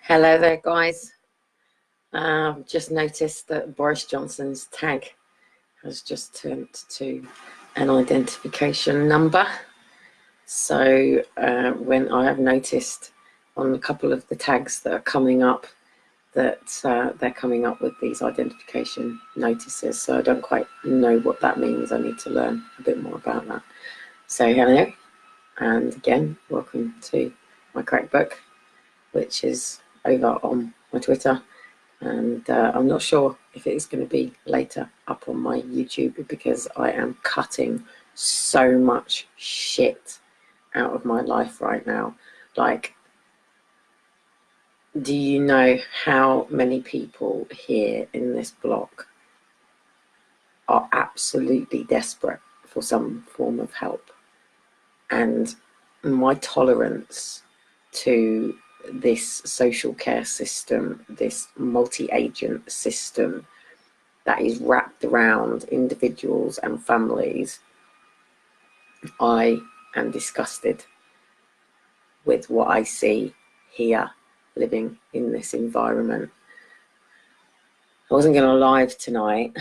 Hello there, guys. Just noticed that Boris Johnson's tag has just turned to an identification number. So when I have noticed on a couple of the tags that are coming up that they're coming up with these identification notices. So I don't quite know what that means. I need to learn a bit more about that. So hello, and again, welcome to my crack book, which is over on my Twitter. And I'm not sure if it is going to be later up on my YouTube because I am cutting so much shit out of my life right now. Like, do you know how many people here in this block are absolutely desperate for some form of help? And my tolerance to this social care system, this multi-agent system that is wrapped around individuals and families, I am disgusted with what I see here living in this environment. I wasn't going to live tonight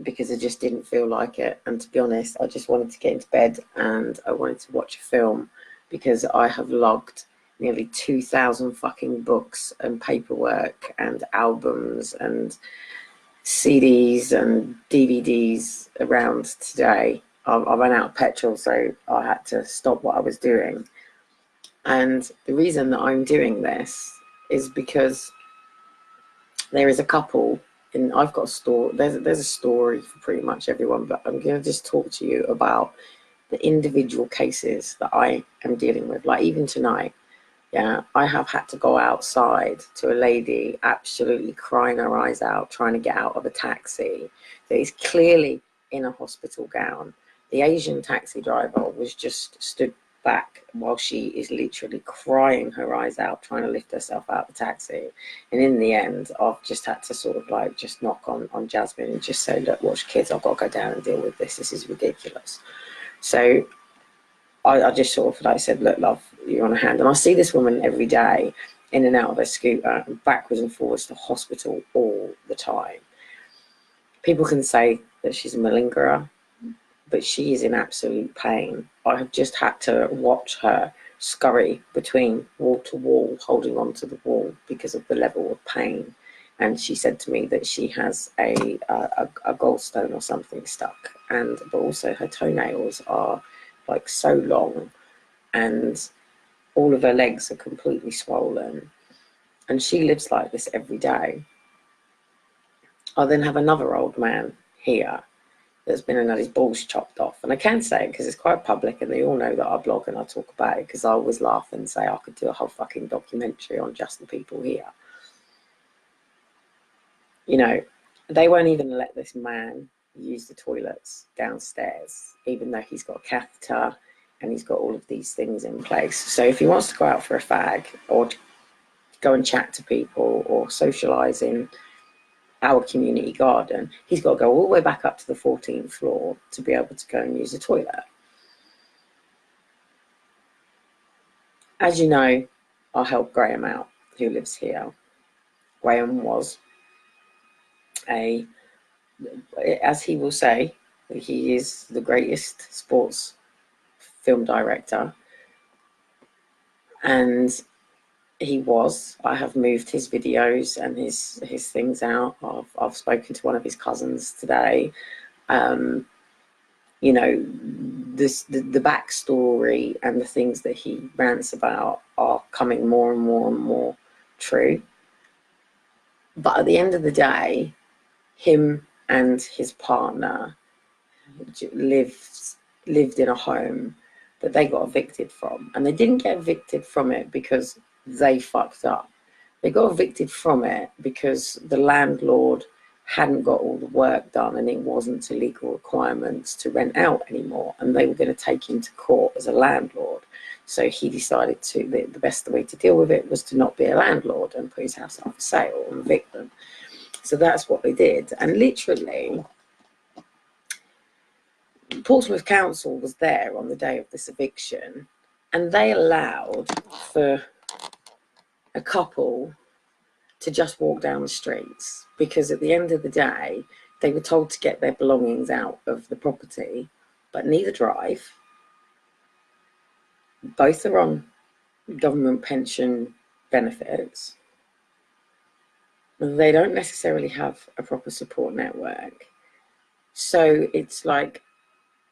because I just didn't feel like it, and to be honest, I just wanted to get into bed and I wanted to watch a film because I have logged nearly 2,000 fucking books and paperwork and albums and CDs and DVDs around today. I ran out of petrol, so I had to stop what I was doing. And the reason that I'm doing this is because there is a couple, and I've got a story. There's a story for pretty much everyone, but I'm going to just talk to you about the individual cases that I am dealing with. Like even tonight, yeah, I have had to go outside to a lady absolutely crying her eyes out, trying to get out of a taxi that is clearly in a hospital gown. The Asian taxi driver was just stood back while she is literally crying her eyes out, trying to lift herself out of the taxi. And in the end, I've just had to sort of like just knock on Jasmine and just say, look, watch kids, I've got to go down and deal with this. This is ridiculous. So I just sort of like said, look, love, you're on a hand. And I see this woman every day in and out of her scooter and backwards and forwards to hospital all the time. People can say that she's a malingerer, but she is in absolute pain. I have just had to watch her scurry between wall to wall, holding on to the wall because of the level of pain. And she said to me that she has a gallstone or something stuck, but also her toenails are like so long and all of her legs are completely swollen, and she lives like this every day. I then have another old man here that's been and had his balls chopped off, and I can say it because it's quite public and they all know that I blog and I talk about it, because I always laugh and say I could do a whole fucking documentary on just the people here. You know, they won't even let this man use the toilets downstairs, even though he's got a catheter and he's got all of these things in place. So if he wants to go out for a fag or go and chat to people or socialise in our community garden, he's got to go all the way back up to the 14th floor to be able to go and use the toilet. As you know, I helped Graham out, who lives here. Graham was as he will say, he is the greatest sports film director, and I have moved his videos and his things out. I've spoken to one of his cousins today. You know, the backstory and the things that he rants about are coming more and more and more true. But at the end of the day, him and his partner lived in a home that they got evicted from, and they didn't get evicted from it because they fucked up. They got evicted from it because the landlord hadn't got all the work done and it wasn't to legal requirements to rent out anymore, and they were going to take him to court as a landlord. So he decided the best way to deal with it was to not be a landlord and put his house up for sale and evict them. So that's what they did. And literally, Portsmouth Council was there on the day of this eviction, and they allowed for a couple to just walk down the streets, because at the end of the day, they were told to get their belongings out of the property, but neither drive. Both are on government pension benefits. They don't necessarily have a proper support network. So it's like,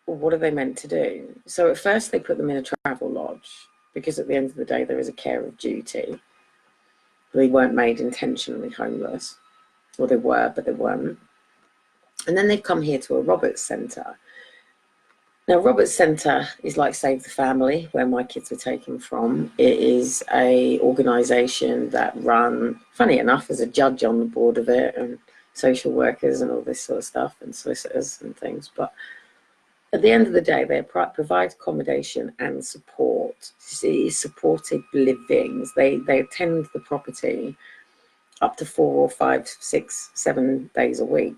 what are they meant to do? So at first they put them in a travel lodge, because at the end of the day, there is a care of duty. They weren't made intentionally homeless. Well, they were, but they weren't. And then they've come here to a Roberts Centre. Now, Roberts Centre is like Save the Family, where my kids were taken from. It is a organisation that run, funny enough, there's a judge on the board of it, and social workers and all this sort of stuff, and solicitors and things. But at the end of the day, they provide accommodation and support. Supported livings. They attend the property up to 4 or 5, 6, 7 days a week.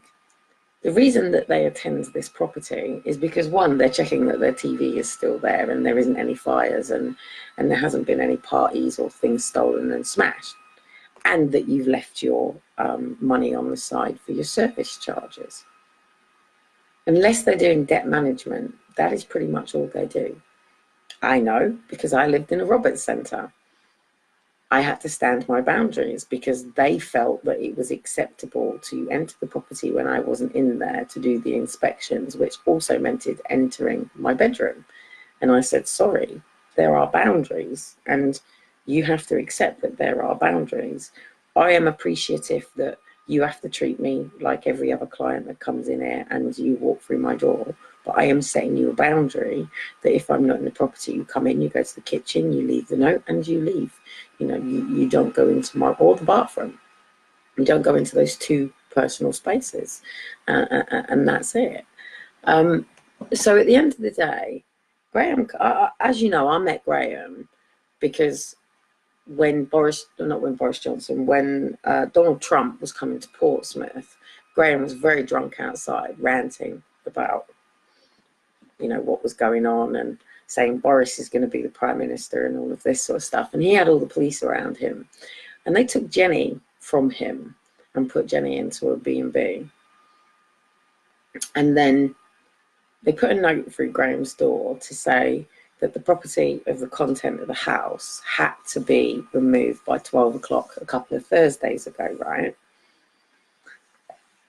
The reason that they attend this property is because, one, they're checking that their TV is still there and there isn't any fires, and there hasn't been any parties or things stolen and smashed, and that you've left your money on the side for your service charges. Unless they're doing debt management, that is pretty much all they do. I know, because I lived in a Roberts Centre. I had to stand my boundaries, because they felt that it was acceptable to enter the property when I wasn't in there to do the inspections, which also meant it entering my bedroom. And I said, sorry, there are boundaries, and you have to accept that there are boundaries. I am appreciative that you have to treat me like every other client that comes in here and you walk through my door. But I am setting you a boundary that if I'm not in the property, you come in, you go to the kitchen, you leave the note, and you leave. You know, you don't go into my, or the bathroom. You don't go into those 2 personal spaces. And that's it. So at the end of the day, Graham, as you know, I met Graham because when Donald Trump was coming to Portsmouth, Graham was very drunk outside, ranting about, you know, what was going on, and saying Boris is going to be the Prime Minister and all of this sort of stuff. And he had all the police around him. And they took Jenny from him and put Jenny into a B&B. And then they put a note through Graham's door to say that the property of the content of the house had to be removed by 12 o'clock a couple of Thursdays ago, right?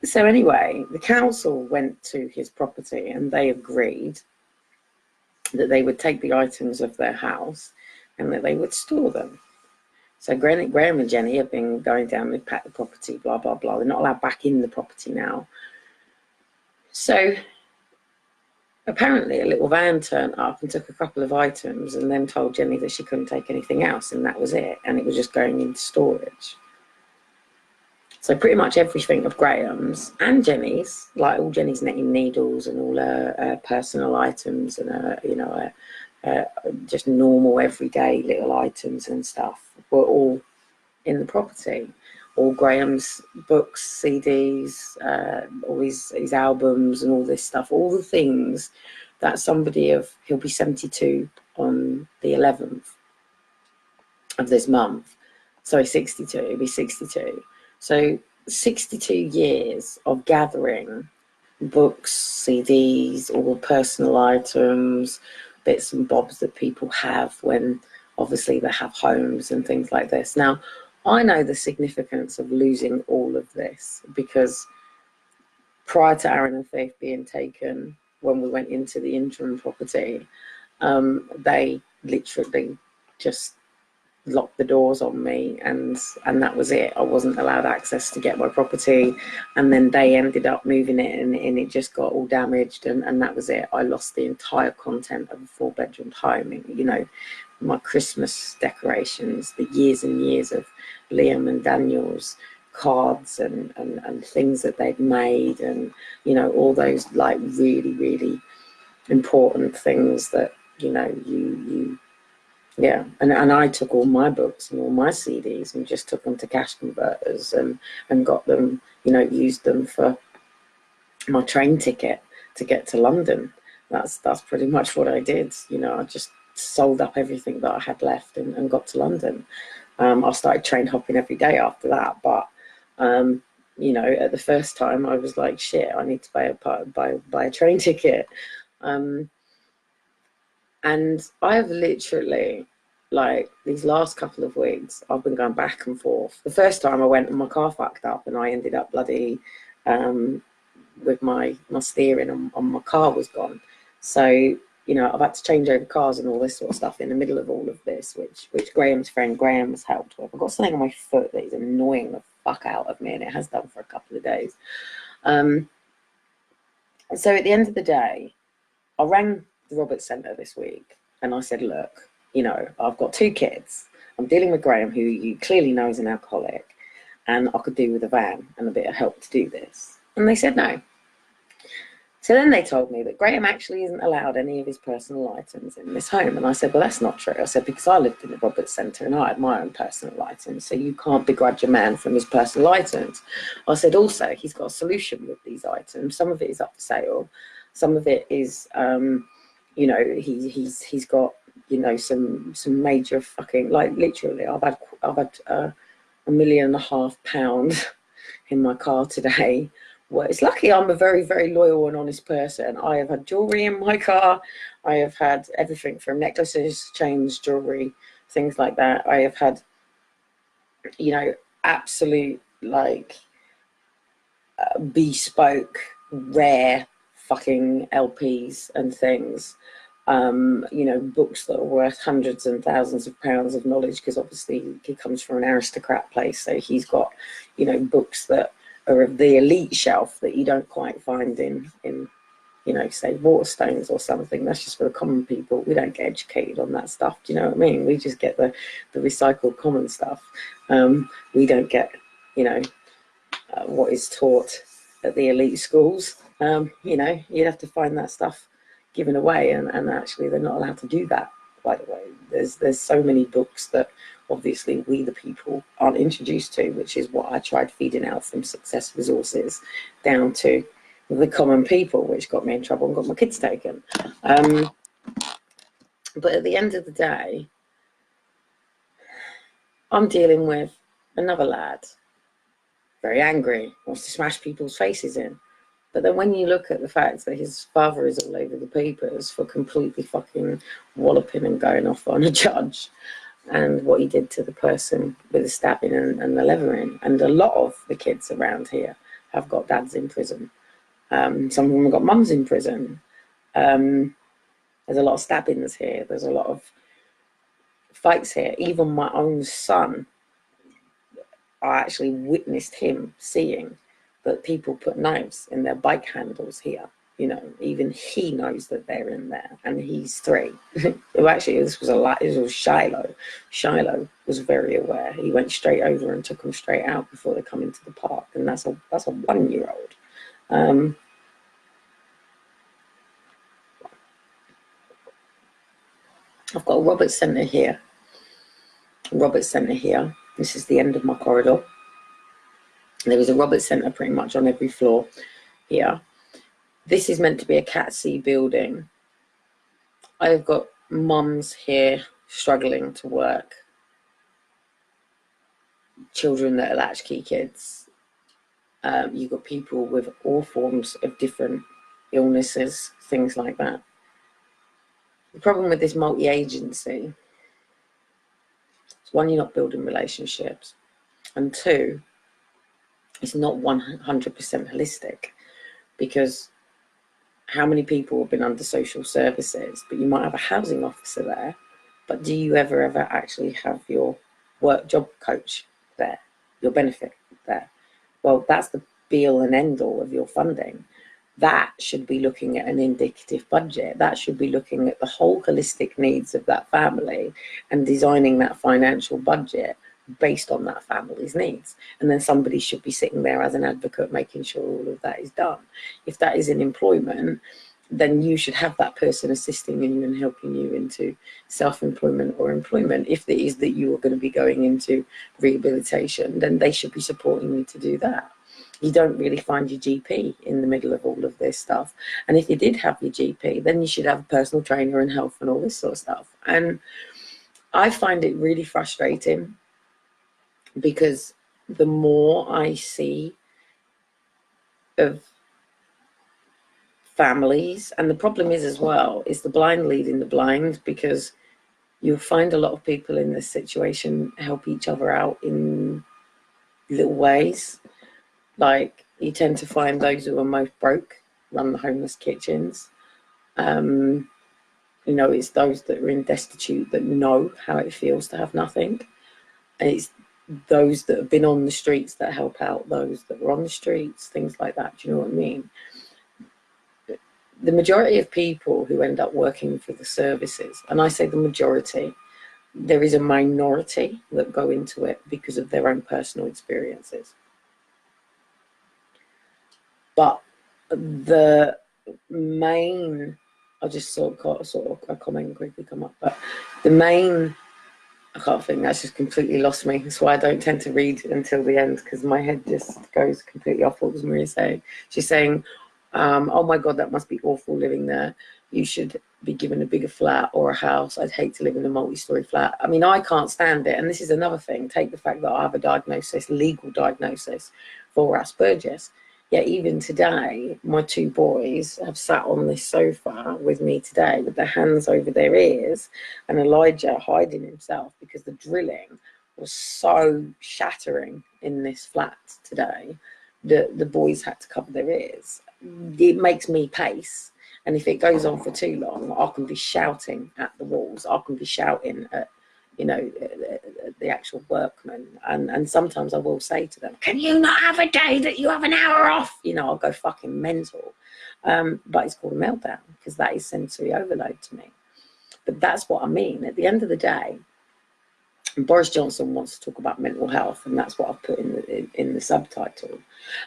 So anyway, the council went to his property and they agreed that they would take the items of their house and that they would store them. So Graham and Jenny have been going down, they packed the property, blah, blah, blah. They're not allowed back in the property now. So apparently a little van turned up and took a couple of items and then told Jenny that she couldn't take anything else, and that was it. And it was just going into storage. So pretty much everything of Graham's and Jenny's, like all Jenny's knitting needles and all her personal items and you know, just normal everyday little items and stuff, were all in the property. All Graham's books, CDs, all his albums and all this stuff, all the things that somebody of, he'll be 72 on the 11th of this month. Sorry, 62, he'll be 62. So 62 years of gathering books, CDs, all personal items, bits and bobs that people have when obviously they have homes and things like this. Now, I know the significance of losing all of this because prior to Aaron and Faith being taken, when we went into the interim property, they literally just locked the doors on me, and that was it. I wasn't allowed access to get my property, and then they ended up moving it and it just got all damaged, and that was it. I lost the entire content of a 4-bedroom home. You know, my Christmas decorations, the years and years of Liam and Daniel's cards and things that they'd made, and you know, all those like really, really important things that, you know, you yeah, and I took all my books and all my CDs and just took them to cash converters and got them, you know, used them for my train ticket to get to London. That's pretty much what I did. You know, I just sold up everything that I had left and got to London. I started train hopping every day after that. But, you know, at the first time I was like, shit, I need to buy a train ticket. And I have literally, like, these last couple of weeks, I've been going back and forth. The first time I went and my car fucked up and I ended up bloody with my steering and my car was gone. So, you know, I've had to change over cars and all this sort of stuff in the middle of all of this, which Graham's friend Graham has helped with. I've got something on my foot that is annoying the fuck out of me, and it has done for a couple of days. So at the end of the day, I rang the Roberts Centre this week and I said, look, you know, I've got 2 kids. I'm dealing with Graham, who you clearly know is an alcoholic, and I could do with a van and a bit of help to do this. And they said no. So then they told me that Graham actually isn't allowed any of his personal items in this home. And I said, well, that's not true. I said, because I lived in the Roberts Centre and I had my own personal items, so you can't begrudge a man from his personal items. I said, also, he's got a solution with these items. Some of it is up for sale. Some of it is, you know, he's got, you know, some major fucking, like, literally, I've had £1.5 million in my car today. Well, it's lucky I'm a very, very loyal and honest person. I have had jewellery in my car. I have had everything from necklaces, chains, jewellery, things like that. I have had, you know, absolute, like, bespoke, rare fucking LPs and things. You know, books that are worth hundreds and thousands of pounds of knowledge, because obviously he comes from an aristocrat place. So he's got, you know, books that are of the elite shelf that you don't quite find in you know, say Waterstones or something. That's just for the common people. We don't get educated on that stuff. Do you know what I mean? We just get the recycled common stuff. We don't get, you know, what is taught at the elite schools. You know, you'd have to find that stuff given away, and actually they're not allowed to do that, by the way. There's so many books that obviously we the people aren't introduced to, which is what I tried feeding out from Success Resources down to the common people, which got me in trouble and got my kids taken. But at the end of the day, I'm dealing with another lad, very angry, wants to smash people's faces in. But then when you look at the fact that his father is all over the papers for completely fucking walloping and going off on a judge, and what he did to the person with the stabbing and the levering, and a lot of the kids around here have got dads in prison. Some of them have got mums in prison. There's a lot of stabbings here. There's a lot of fights here. Even my own son, I actually witnessed him seeing that people put knives in their bike handles here. You know, even he knows that they're in there, and he's 3. Well, actually, this was it was Shiloh. Shiloh was very aware. He went straight over and took them straight out before they come into the park, and that's a 1-year-old. I've got a Roberts Centre here. Roberts Centre here. This is the end of my corridor. There is a Roberts Centre pretty much on every floor here. This is meant to be a Cat C building. I've got mums here struggling to work, children that are latchkey kids. You've got people with all forms of different illnesses, things like that. The problem with this multi-agency is, 1, you're not building relationships, and 2, it's not 100% holistic, because how many people have been under social services, but you might have a housing officer there, but do you ever actually have your work job coach there, your benefit there? Well, that's the be all and end all of your funding. That should be looking at an indicative budget. That should be looking at the whole holistic needs of that family and designing that financial budget based on that family's needs. And then somebody should be sitting there as an advocate making sure all of that is done. If that is in employment, then you should have that person assisting you and helping you into self-employment or employment. If it is that you are going to be going into rehabilitation, then they should be supporting you to do that. You don't really find your GP in the middle of all of this stuff. And if you did have your GP, then you should have a personal trainer and health and all this sort of stuff. And I find it really frustrating because the more I see of families, and the problem is as well, is the blind leading the blind, because you'll find a lot of people in this situation help each other out in little ways. Like, you tend to find those who are most broke run the homeless kitchens. You know, it's those that are in destitute that know how it feels to have nothing. And it's those that have been on the streets that help out those that were on the streets, things like that. Do you know what I mean? The majority of people who end up working for the services, and I say the majority, there is a minority that go into it because of their own personal experiences. But the main, I just saw a comment quickly come up, but the main, I can't think, that's just completely lost me. That's why I don't tend to read until the end, because my head just goes completely off. What was Maria saying? She's saying, oh my God, that must be awful living there. You should be given a bigger flat or a house. I'd hate to live in a multi-story flat. I mean, I can't stand it. And this is another thing. Take the fact that I have a diagnosis, legal diagnosis for Asperger's. Yet even today, my two boys have sat on this sofa with me today with their hands over their ears, and Elijah hiding himself because the drilling was so shattering in this flat today that the boys had to cover their ears. It makes me pace. And if it goes on for too long, I can be shouting at the walls. I can be shouting at, you know, the actual workmen. And sometimes I will say to them, can you not have a day that you have an hour off? You know, I'll go fucking mental. But it's called a meltdown, because that is sensory overload to me. But that's what I mean. At the end of the day, Boris Johnson wants to talk about mental health, and that's what I've put in the subtitle.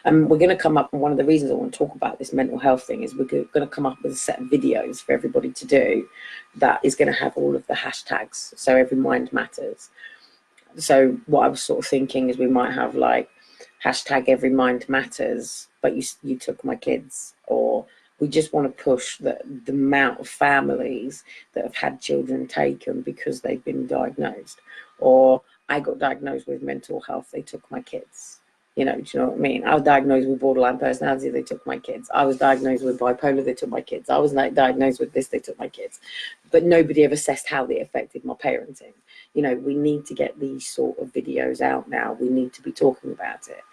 And we're going to come up, and one of the reasons I want to talk about this mental health thing is we're going to come up with a set of videos for everybody to do that is going to have all of the hashtags. So every mind matters. So what I was sort of thinking is we might have like hashtag every mind matters, but you took my kids, or we just want to push the amount of families that have had children taken because they've been diagnosed, or I got diagnosed with mental health, they took my kids. You know, do you know what I mean? I was diagnosed with borderline personality, they took my kids. I was diagnosed with bipolar, they took my kids. I was diagnosed with this, they took my kids. But nobody ever assessed how they affected my parenting. You know, we need to get these sort of videos out now. We need to be talking about it.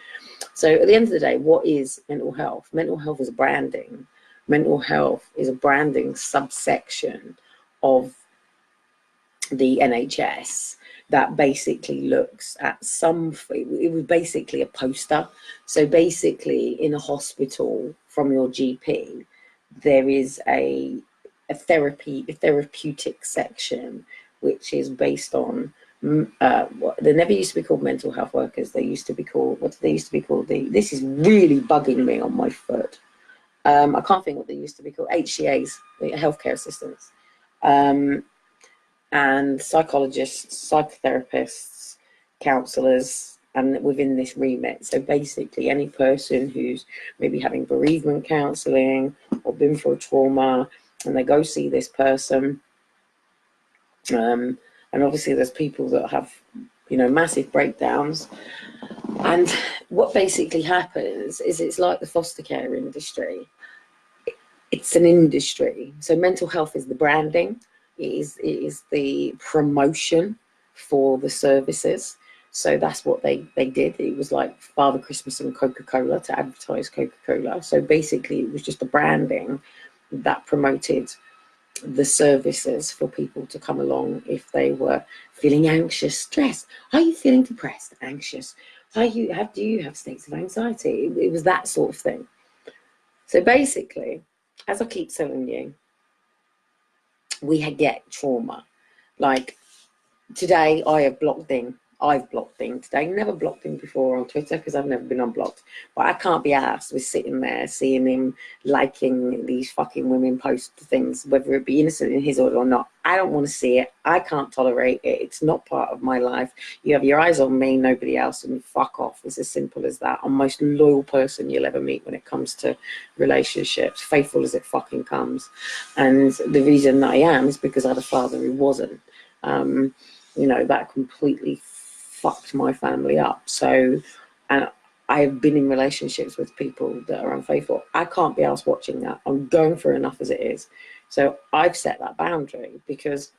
So at the end of the day, what is mental health? Mental health is a branding. Mental health is a branding subsection of the NHS that basically looks at it was basically a poster. So basically in a hospital from your GP, there is a therapeutic section, which is based on, they never used to be called mental health workers. They used to be called, what did they used to be called? This is really bugging me on my foot. I can't think what they used to be called. HCAs, the healthcare assistants, and psychologists, psychotherapists, counsellors, and within this remit. So basically any person who's maybe having bereavement counselling or been through trauma, and they go see this person. And obviously there's people that have, you know, massive breakdowns. And what basically happens is it's like the foster care industry. It's an industry. So mental health is the branding. It is the promotion for the services. So that's what they did. It was like Father Christmas and Coca-Cola to advertise Coca-Cola. So basically it was just the branding that promoted the services for people to come along if they were feeling anxious, stressed. Are you feeling depressed, anxious? Do you have states of anxiety? It was that sort of thing. So basically, as I keep telling you, we get trauma. Like today, I've blocked Ding today. Never blocked him before on Twitter because I've never been unblocked. But I can't be asked with sitting there seeing him liking these fucking women post things, whether it be innocent in his order or not. I don't want to see it. I can't tolerate it. It's not part of my life. You have your eyes on me, nobody else, and fuck off. It's as simple as that. I'm the most loyal person you'll ever meet when it comes to relationships, faithful as it fucking comes. And the reason that I am is because I had a father who wasn't. You know, that completely fucked my family up. So, and I have been in relationships with people that are unfaithful. I can't be asked watching that. I'm going through enough as it is. So I've set that boundary because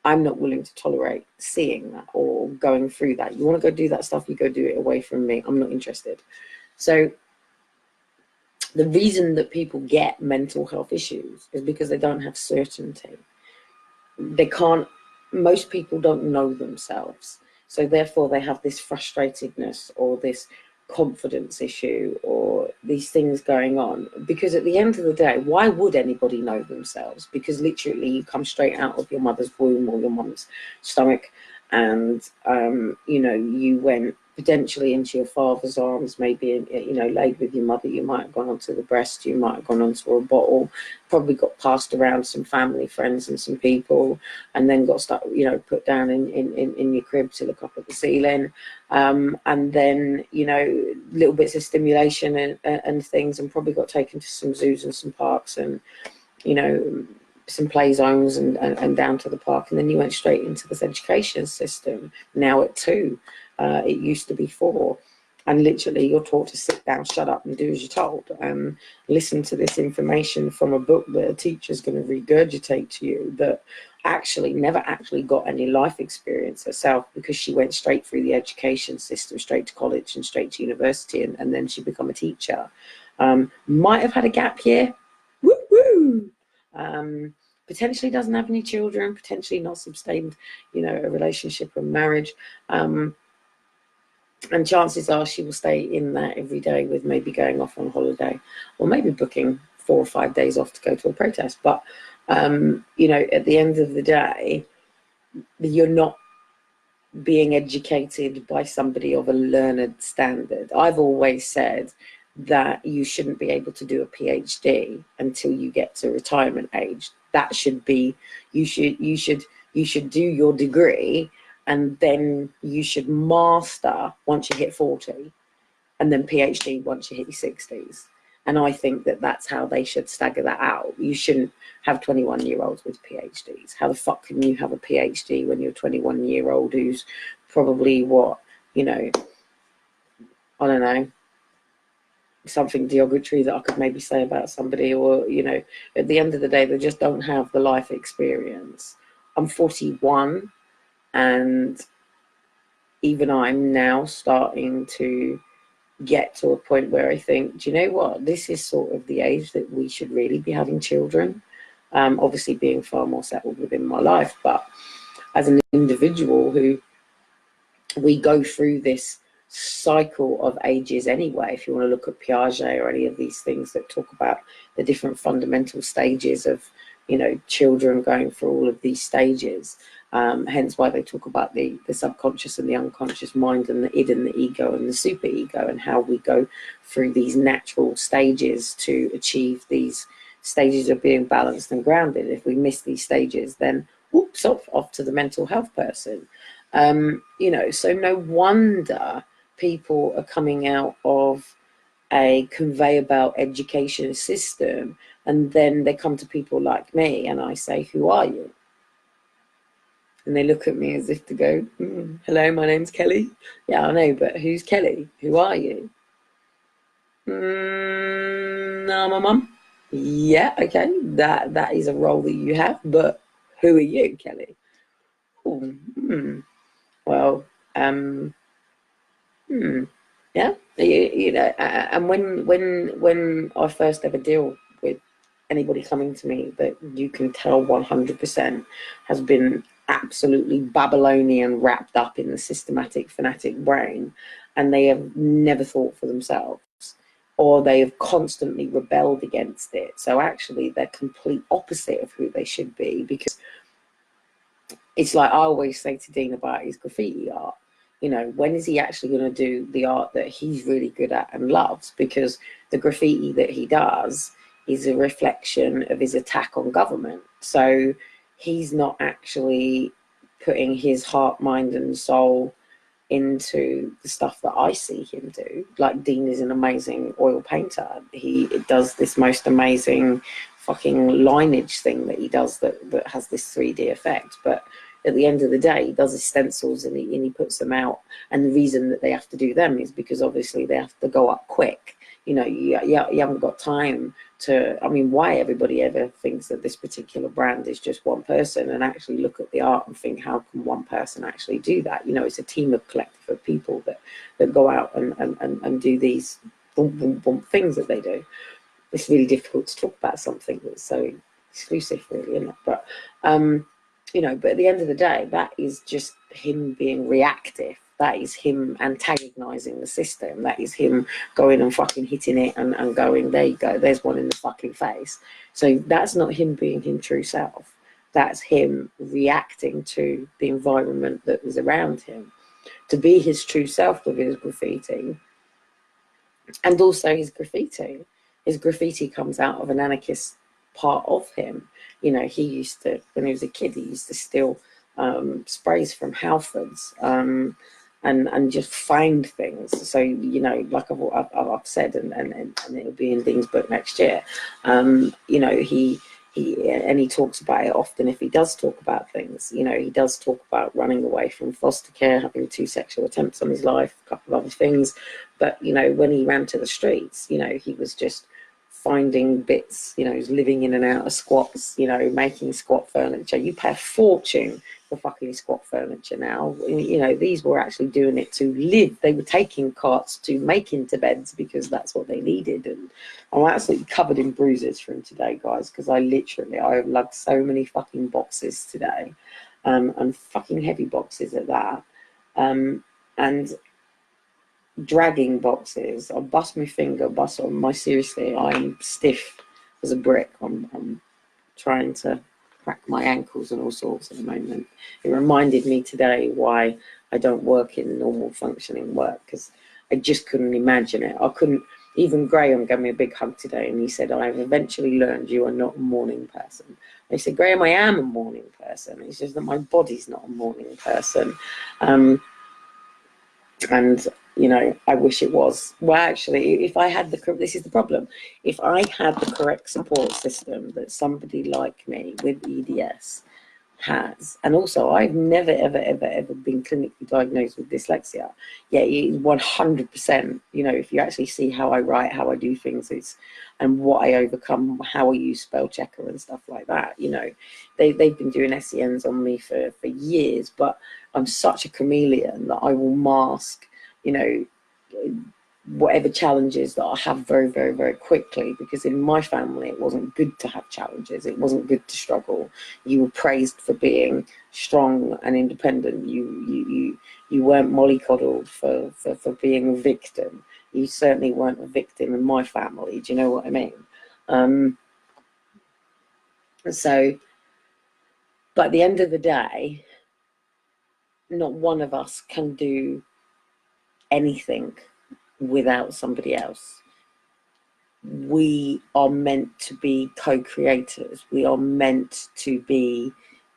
I'm not willing to tolerate seeing that or going through that. You want to go do that stuff, you go do it away from me. I'm not interested. So the reason that people get mental health issues is because they don't have certainty. They can't, most people don't know themselves. So therefore they have this frustratedness or this confidence issue or these things going on, because at the end of the day, why would anybody know themselves? Because literally you come straight out of your mother's womb or your mum's stomach, and you know, you went potentially into your father's arms, maybe, you know, laid with your mother. You might have gone onto the breast, you might have gone onto a bottle, probably got passed around some family, friends and some people, and then got stuck, you know, put down in your crib to look up at the ceiling, and then, you know, little bits of stimulation and things, and probably got taken to some zoos and some parks and, you know, some play zones and down to the park, and then you went straight into this education system. Now at 2, it used to be 4, and literally you're taught to sit down, shut up and do as you're told, and listen to this information from a book that a teacher's going to regurgitate to you, that actually never actually got any life experience herself, because she went straight through the education system, straight to college and straight to university, and then she become a teacher. Might have had a gap year, woo woo. Potentially doesn't have any children, potentially not sustained, you know, a relationship or marriage, and chances are she will stay in that every day, with maybe going off on holiday or maybe booking 4 or 5 days off to go to a protest. But you know, at the end of the day, you're not being educated by somebody of a learned standard. I've always said that you shouldn't be able to do a PhD until you get to retirement age. That should be, you should do your degree, and then you should master once you hit 40, and then PhD once you hit your 60s. And I think that that's how they should stagger that out. You shouldn't have 21-year-olds with PhDs. How the fuck can you have a PhD when you're a 21-year-old who's probably, what, you know, I don't know, something derogatory that I could maybe say about somebody, or, you know, at the end of the day, they just don't have the life experience. I'm 41, and even I'm now starting to get to a point where I think, do you know what, this is sort of the age that we should really be having children. Obviously being far more settled within my life, but as an individual who, we go through this cycle of ages anyway. If you want to look at Piaget or any of these things that talk about the different fundamental stages of, you know, children going through all of these stages, hence why they talk about the subconscious and the unconscious mind, and the id and the ego and the super ego, and how we go through these natural stages to achieve these stages of being balanced and grounded. If we miss these stages, then whoops, off to the mental health person. You know, so no wonder people are coming out of a conveyor belt education system, and then they come to people like me and I say, who are you? And they look at me as if to go, hello, my name's Kelly. Yeah, I know, but who's Kelly? Who are you? No, my mum. Yeah, okay, that is a role that you have, but who are you, Kelly? Oh, well, yeah, you know, and when I first ever deal with anybody coming to me that you can tell 100% has been absolutely Babylonian, wrapped up in the systematic fanatic brain, and they have never thought for themselves, or they have constantly rebelled against it. So actually they're complete opposite of who they should be, because it's like I always say to Dean about his graffiti art. You know, when is he actually going to do the art that he's really good at and loves? Because the graffiti that he does is a reflection of his attack on government. So he's not actually putting his heart, mind and soul into the stuff that I see him do. Like, Dean is an amazing oil painter. He does this most amazing fucking lineage thing that he does that has this 3D effect. But at the end of the day, he does his stencils and he puts them out. And the reason that they have to do them is because obviously they have to go up quick. You know, you haven't got time to, I mean, why everybody ever thinks that this particular brand is just one person, and actually look at the art and think, how can one person actually do that? You know, it's a team of collective of people that go out and do these boom, boom, boom things that they do. It's really difficult to talk about something that's so exclusive, really, isn't it? But, you know, but at the end of the day, that is just him being reactive. That is him antagonizing the system. That is him going and fucking hitting it and going, there you go, there's one in the fucking face. So that's not him being his true self. That's him reacting to the environment that was around him. To be his true self with his graffiti, and also his graffiti comes out of an anarchist part of him. You know, he used to, when he was a kid, he used to steal sprays from Halfords, and just find things. So, you know, like I've said, and it'll be in Dean's book next year. You know, he talks about it often. If he does talk about things, you know, he does talk about running away from foster care, having 2 sexual attempts on his life, a couple of other things. But, you know, when he ran to the streets, you know, he was just finding bits, you know, he's living in and out of squats, you know, making squat furniture. You pay a fortune for fucking squat furniture now. You know, these were actually doing it to live. They were taking carts to make into beds because that's what they needed. And I'm absolutely covered in bruises from today, guys, because I have lugged so many fucking boxes today, and fucking heavy boxes at that, and dragging boxes. I bust my finger, bust on my, seriously, I'm stiff as a brick. I'm trying to crack my ankles and all sorts at the moment. It reminded me today why I don't work in normal functioning work, because I just couldn't imagine it. I couldn't. Even Graham gave me a big hug today, and he said, I've eventually learned you are not a morning person. I said, Graham, I am a morning person. It's just that my body's not a morning person. And, you know, I wish it was. Well, actually, if I had this is the problem. If I had the correct support system that somebody like me with EDS has, and also I've never, ever been clinically diagnosed with dyslexia. Yeah, 100%, you know, if you actually see how I write, how I do things, and what I overcome, how I use spell checker and stuff like that, you know, they've been doing SENs on me for years, but I'm such a chameleon that I will mask, you know, whatever challenges that I have very quickly, because in my family it wasn't good to have challenges. It wasn't good to struggle. You were praised for being strong and independent. You weren't mollycoddled for being a victim. You certainly weren't a victim in my family. Do you know what I mean? So, but at the end of the day, not one of us can do anything without somebody else. We are meant to be co-creators. We are meant to be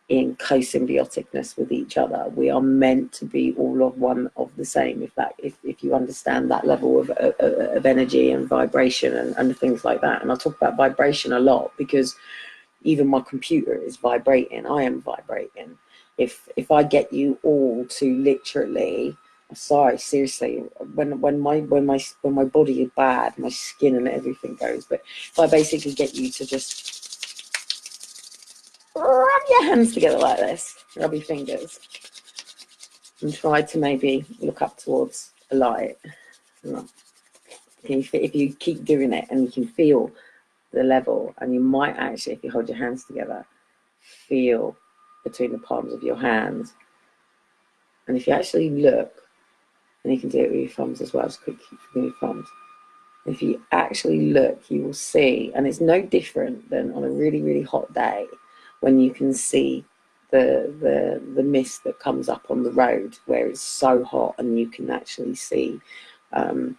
in co-symbioticness with each other. We are meant to be all of one of the same, if you understand that level of energy and vibration and things like that. And I talk about vibration a lot because even my computer is vibrating. I am vibrating. If I get you all to literally, sorry, seriously, when my body is bad, my skin and everything goes. But if I basically get you to just rub your hands together like this, rub your fingers, and try to maybe look up towards a light. If you keep doing it and you can feel the level, and you might actually, if you hold your hands together, feel between the palms of your hands. And if you actually look, and you can do it with your thumbs as well, just quick with your thumbs. If you actually look, you will see, and it's no different than on a really hot day when you can see the mist that comes up on the road where it's so hot, and you can actually see the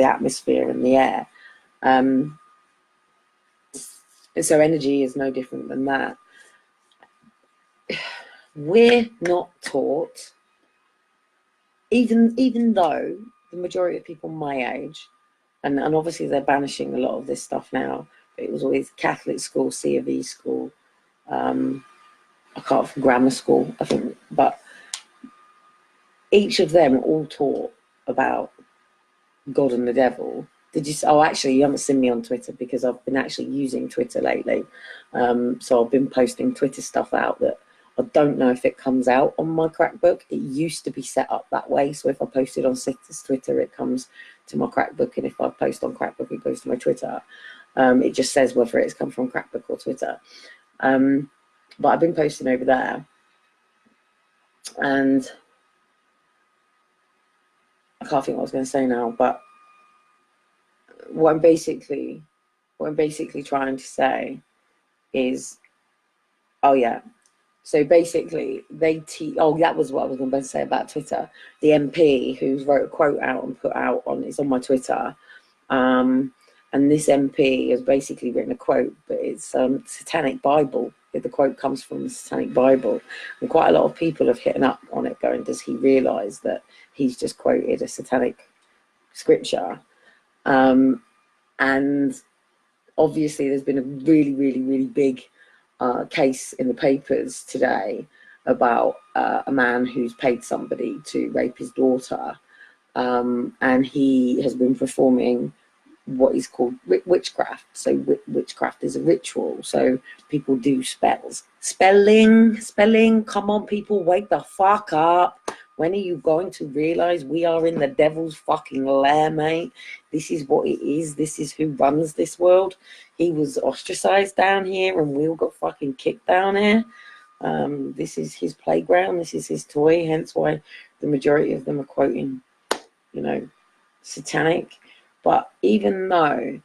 atmosphere and the air. And so energy is no different than that. We're not taught, even though the majority of people my age, and obviously they're banishing a lot of this stuff now, but it was always Catholic school, C of E school, I can't, from grammar school, I think, but each of them all taught about God and the devil. Did you? Oh, actually, you haven't seen me on Twitter because I've been actually using Twitter lately. So I've been posting Twitter stuff out that I don't know if it comes out on my Crackbook. It used to be set up that way. So if I posted on Twitter, it comes to my Crackbook, and if I post on Crackbook, it goes to my Twitter. It just says whether it's come from Crackbook or Twitter. But I've been posting over there, and I can't think what I was going to say now. But what I'm basically trying to say is, oh yeah. So basically, they teach. Oh, that was what I was going to say about Twitter. The MP who wrote a quote out and put out on, it's on my Twitter. And this MP has basically written a quote, but it's Satanic Bible. The quote comes from the Satanic Bible, and quite a lot of people have hit up on it, going, "Does he realise that he's just quoted a satanic scripture?" And obviously, there's been a really, really, really big case in the papers today about a man who's paid somebody to rape his daughter, and he has been performing what is called witchcraft. So witchcraft is a ritual. So people do spells. Spelling. Come on, people, wake the fuck up. When are you going to realize we are in the devil's fucking lair, mate? This is what it is. This is who runs this world. He was ostracized down here, and we all got fucking kicked down here. This is his playground. This is his toy. Hence why the majority of them are quoting, satanic. But even though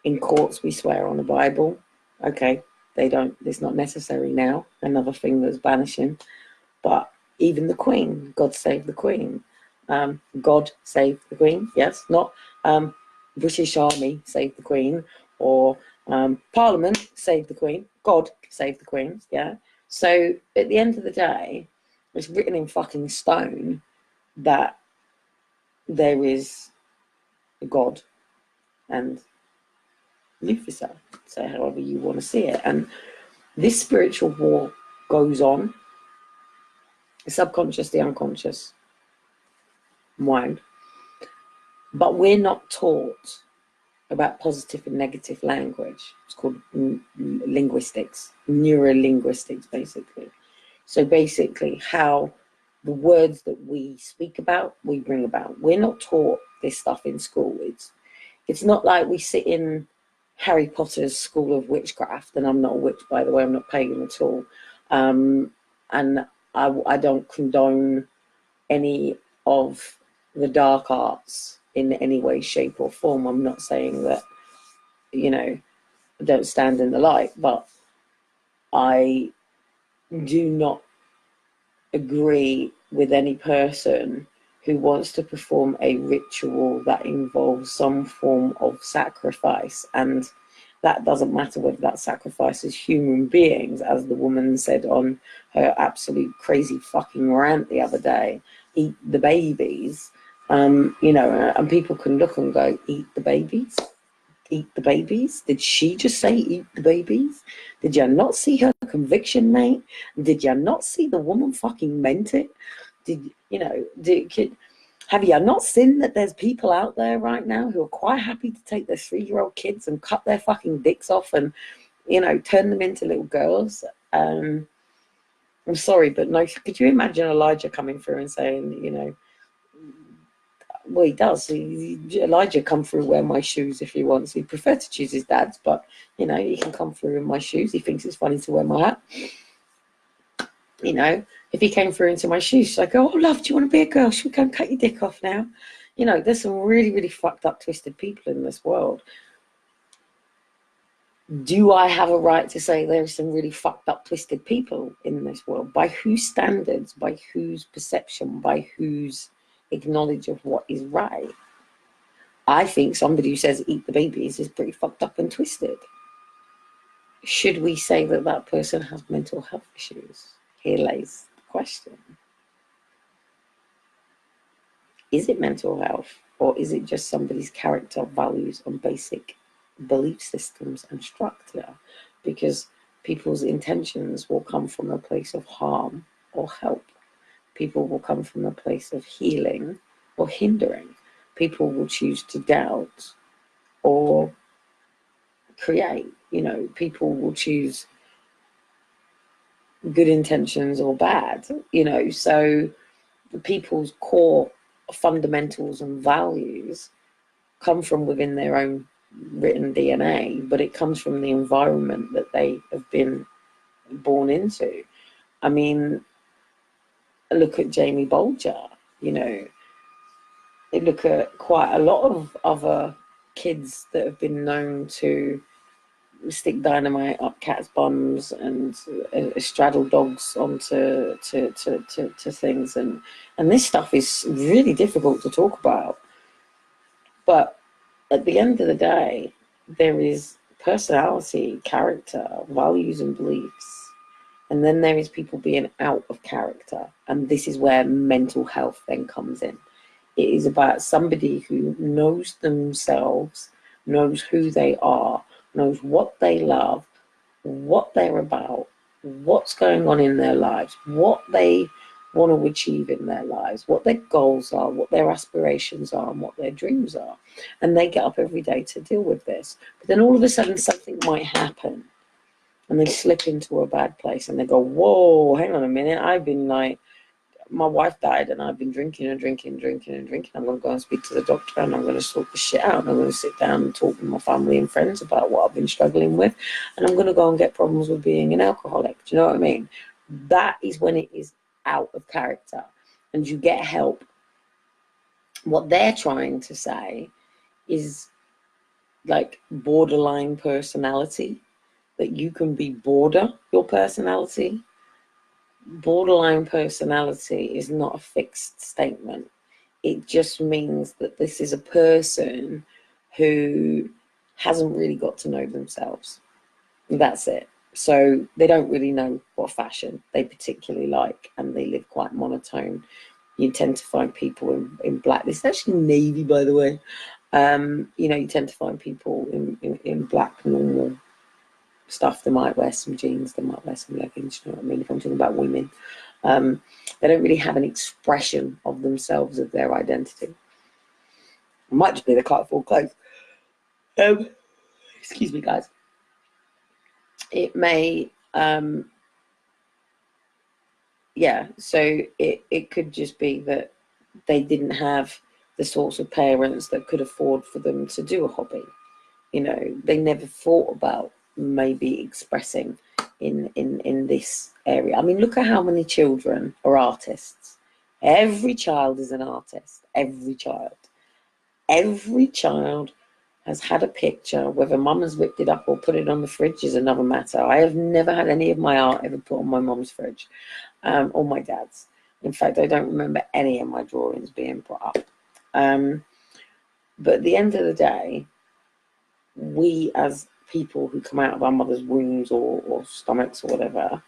in courts we swear on the Bible, okay, they don't, it's not necessary now. Another thing that's banishing. But even the Queen, God save the Queen. God save the Queen, yes, not British Army save the Queen, or Parliament save the Queen. God save the Queen, yeah. So at the end of the day, it's written in fucking stone that there is God and Lucifer, so however you want to see it. And this spiritual war goes on, the subconscious, the unconscious mind, but we're not taught about positive and negative language. It's called linguistics, neurolinguistics, basically. So basically how the words that we speak about, we bring about. We're not taught this stuff in school. It's not like we sit in Harry Potter's School of Witchcraft, and I'm not a witch, by the way, I'm not pagan at all. And I don't condone any of the dark arts in any way, shape, or form. I'm not saying that, don't stand in the light, but I do not agree with any person who wants to perform a ritual that involves some form of sacrifice. And that doesn't matter whether that sacrifice is human beings, as the woman said on her absolute crazy fucking rant the other day, eat the babies. And people can look and go, eat the babies? Eat the babies? Did she just say eat the babies? Did you not see her conviction, mate? Did you not see the woman fucking meant it? Have you not seen that there's people out there right now who are quite happy to take their 3-year-old kids and cut their fucking dicks off and, turn them into little girls? I'm sorry, but no, could you imagine Elijah coming through and saying, well, he does. Elijah come through wear my shoes if he wants. He'd prefer to choose his dad's, but, he can come through in my shoes. He thinks it's funny to wear my hat. If he came through into my shoes, she's like, oh, love, do you want to be a girl? Should we go and cut your dick off now? There's some really, really fucked up, twisted people in this world. Do I have a right to say there's some really fucked up, twisted people in this world? By whose standards? By whose perception? By whose acknowledge of what is right? I think somebody who says eat the babies is pretty fucked up and twisted. Should we say that that person has mental health issues? Here lays the question. Is it mental health, or is it just somebody's character, values, and basic belief systems and structure? Because people's intentions will come from a place of harm or help. People will come from a place of healing or hindering. People will choose to doubt or create. You know, people will choose good intentions or bad, you know. So the people's core fundamentals and values come from within their own written DNA, but it comes from the environment that they have been born into. I mean, look at Jamie Bolger, you know, look at quite a lot of other kids that have been known to stick dynamite up cats' bums and straddle dogs onto to things, and this stuff is really difficult to talk about. But at the end of the day, there is personality, character, values, and beliefs, and then there is people being out of character, and this is where mental health then comes in. It is about somebody who knows themselves, knows who they are, knows what they love, what they're about, what's going on in their lives, what they want to achieve in their lives, what their goals are, what their aspirations are, and what their dreams are. And they get up every day to deal with this. But then all of a sudden something might happen and they slip into a bad place and they go, whoa, hang on a minute, I've been like, my wife died and I've been drinking and drinking and drinking and drinking. I'm going to go and speak to the doctor and I'm going to sort the shit out. And I'm going to sit down and talk with my family and friends about what I've been struggling with. And I'm going to go and get problems with being an alcoholic. Do you know what I mean? That is when it is out of character and you get help. What they're trying to say is like borderline personality, that you can be border your personality. Borderline personality is not a fixed statement. It just means that this is a person who hasn't really got to know themselves. That's it. So they don't really know what fashion they particularly like, and they live quite monotone. You tend to find people in black. This is actually navy, by the way. You know, you tend to find people in black normal stuff. They might wear some jeans, they might wear some leggings, you know what I mean? If I'm talking about women, they don't really have an expression of themselves, of their identity. It might just be they can't afford clothes. Excuse me, guys. It may, yeah, so it could just be that they didn't have the sorts of parents that could afford for them to do a hobby. You know, they never thought about maybe expressing in this area. I mean, look at how many children are artists. Every child is an artist. Every child has had a picture. Whether mum has whipped it up or put it on the fridge is another matter. I have never had any of my art ever put on my mum's fridge, or my dad's. In fact, I don't remember any of my drawings being put up. But at the end of the day, we as people who come out of our mother's wombs or stomachs or whatever,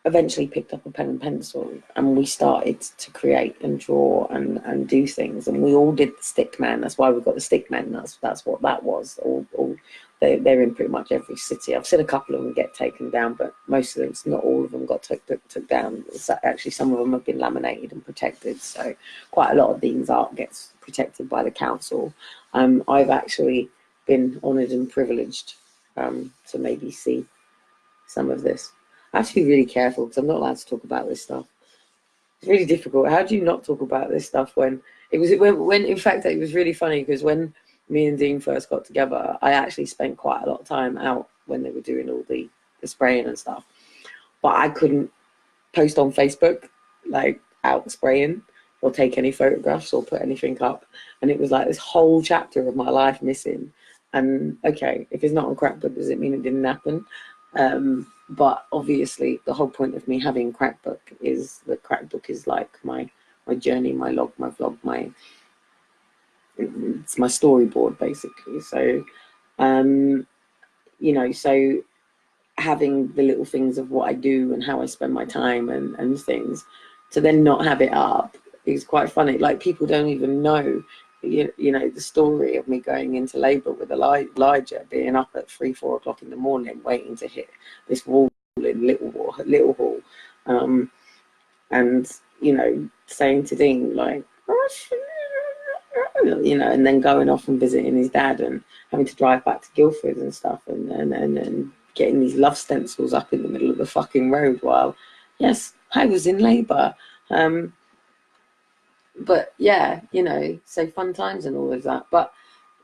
eventually picked up a pen and pencil and we started to create and draw and do things, and we all did the stick man. That's why we got the stick man. That's what that was. They're in pretty much every city. I've seen a couple of them get taken down, but most of them, not all of them, got took down. Actually, some of them have been laminated and protected, so quite a lot of these art gets protected by the council. I've actually been honoured and privileged to maybe see some of this. I have to be really careful because I'm not allowed to talk about this stuff. It's really difficult. How do you not talk about this stuff when in fact it was really funny, because when me and Dean first got together, I actually spent quite a lot of time out when they were doing all the spraying and stuff, but I couldn't post on Facebook like out spraying or take any photographs or put anything up, and it was like this whole chapter of my life missing. And okay, if it's not on Crackbook, does it mean it didn't happen? But obviously the whole point of me having Crackbook is that Crackbook is like my journey, my log, my vlog, it's my storyboard basically. So you know, so having the little things of what I do and how I spend my time and things, to then not have it up is quite funny. Like, people don't even know you know, the story of me going into labour with Elijah, being up at 3, 4 o'clock in the morning, waiting to hit this wall in Little Hall, and you know, saying to Dean like, you know, and then going off and visiting his dad and having to drive back to Guildford and stuff, and getting these love stencils up in the middle of the fucking road while, yes, I was in labour. But yeah, you know, so fun times and all of that. But,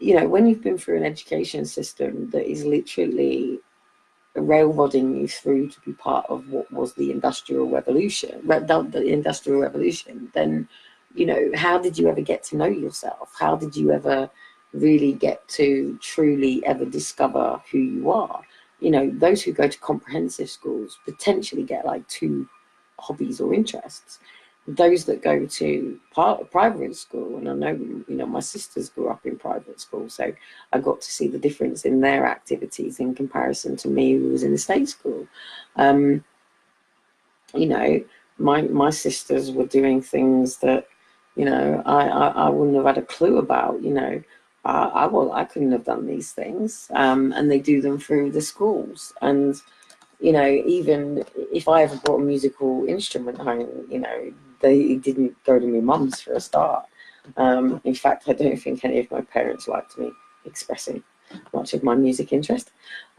you know, when you've been through an education system that is literally railroading you through to be part of what was the Industrial Revolution, then, you know, how did you ever get to know yourself? How did you ever really get to truly ever discover who you are? You know, those who go to comprehensive schools potentially get like 2 hobbies or interests. Those that go to private school, and I know, you know, my sisters grew up in private school, so I got to see the difference in their activities in comparison to me, who was in a state school. You know, my sisters were doing things that, you know, I wouldn't have had a clue about. You know, I couldn't have done these things, and they do them through the schools. And you know, even if I ever brought a musical instrument home, you know, they didn't go to my mum's for a start. In fact, I don't think any of my parents liked me expressing much of my music interest.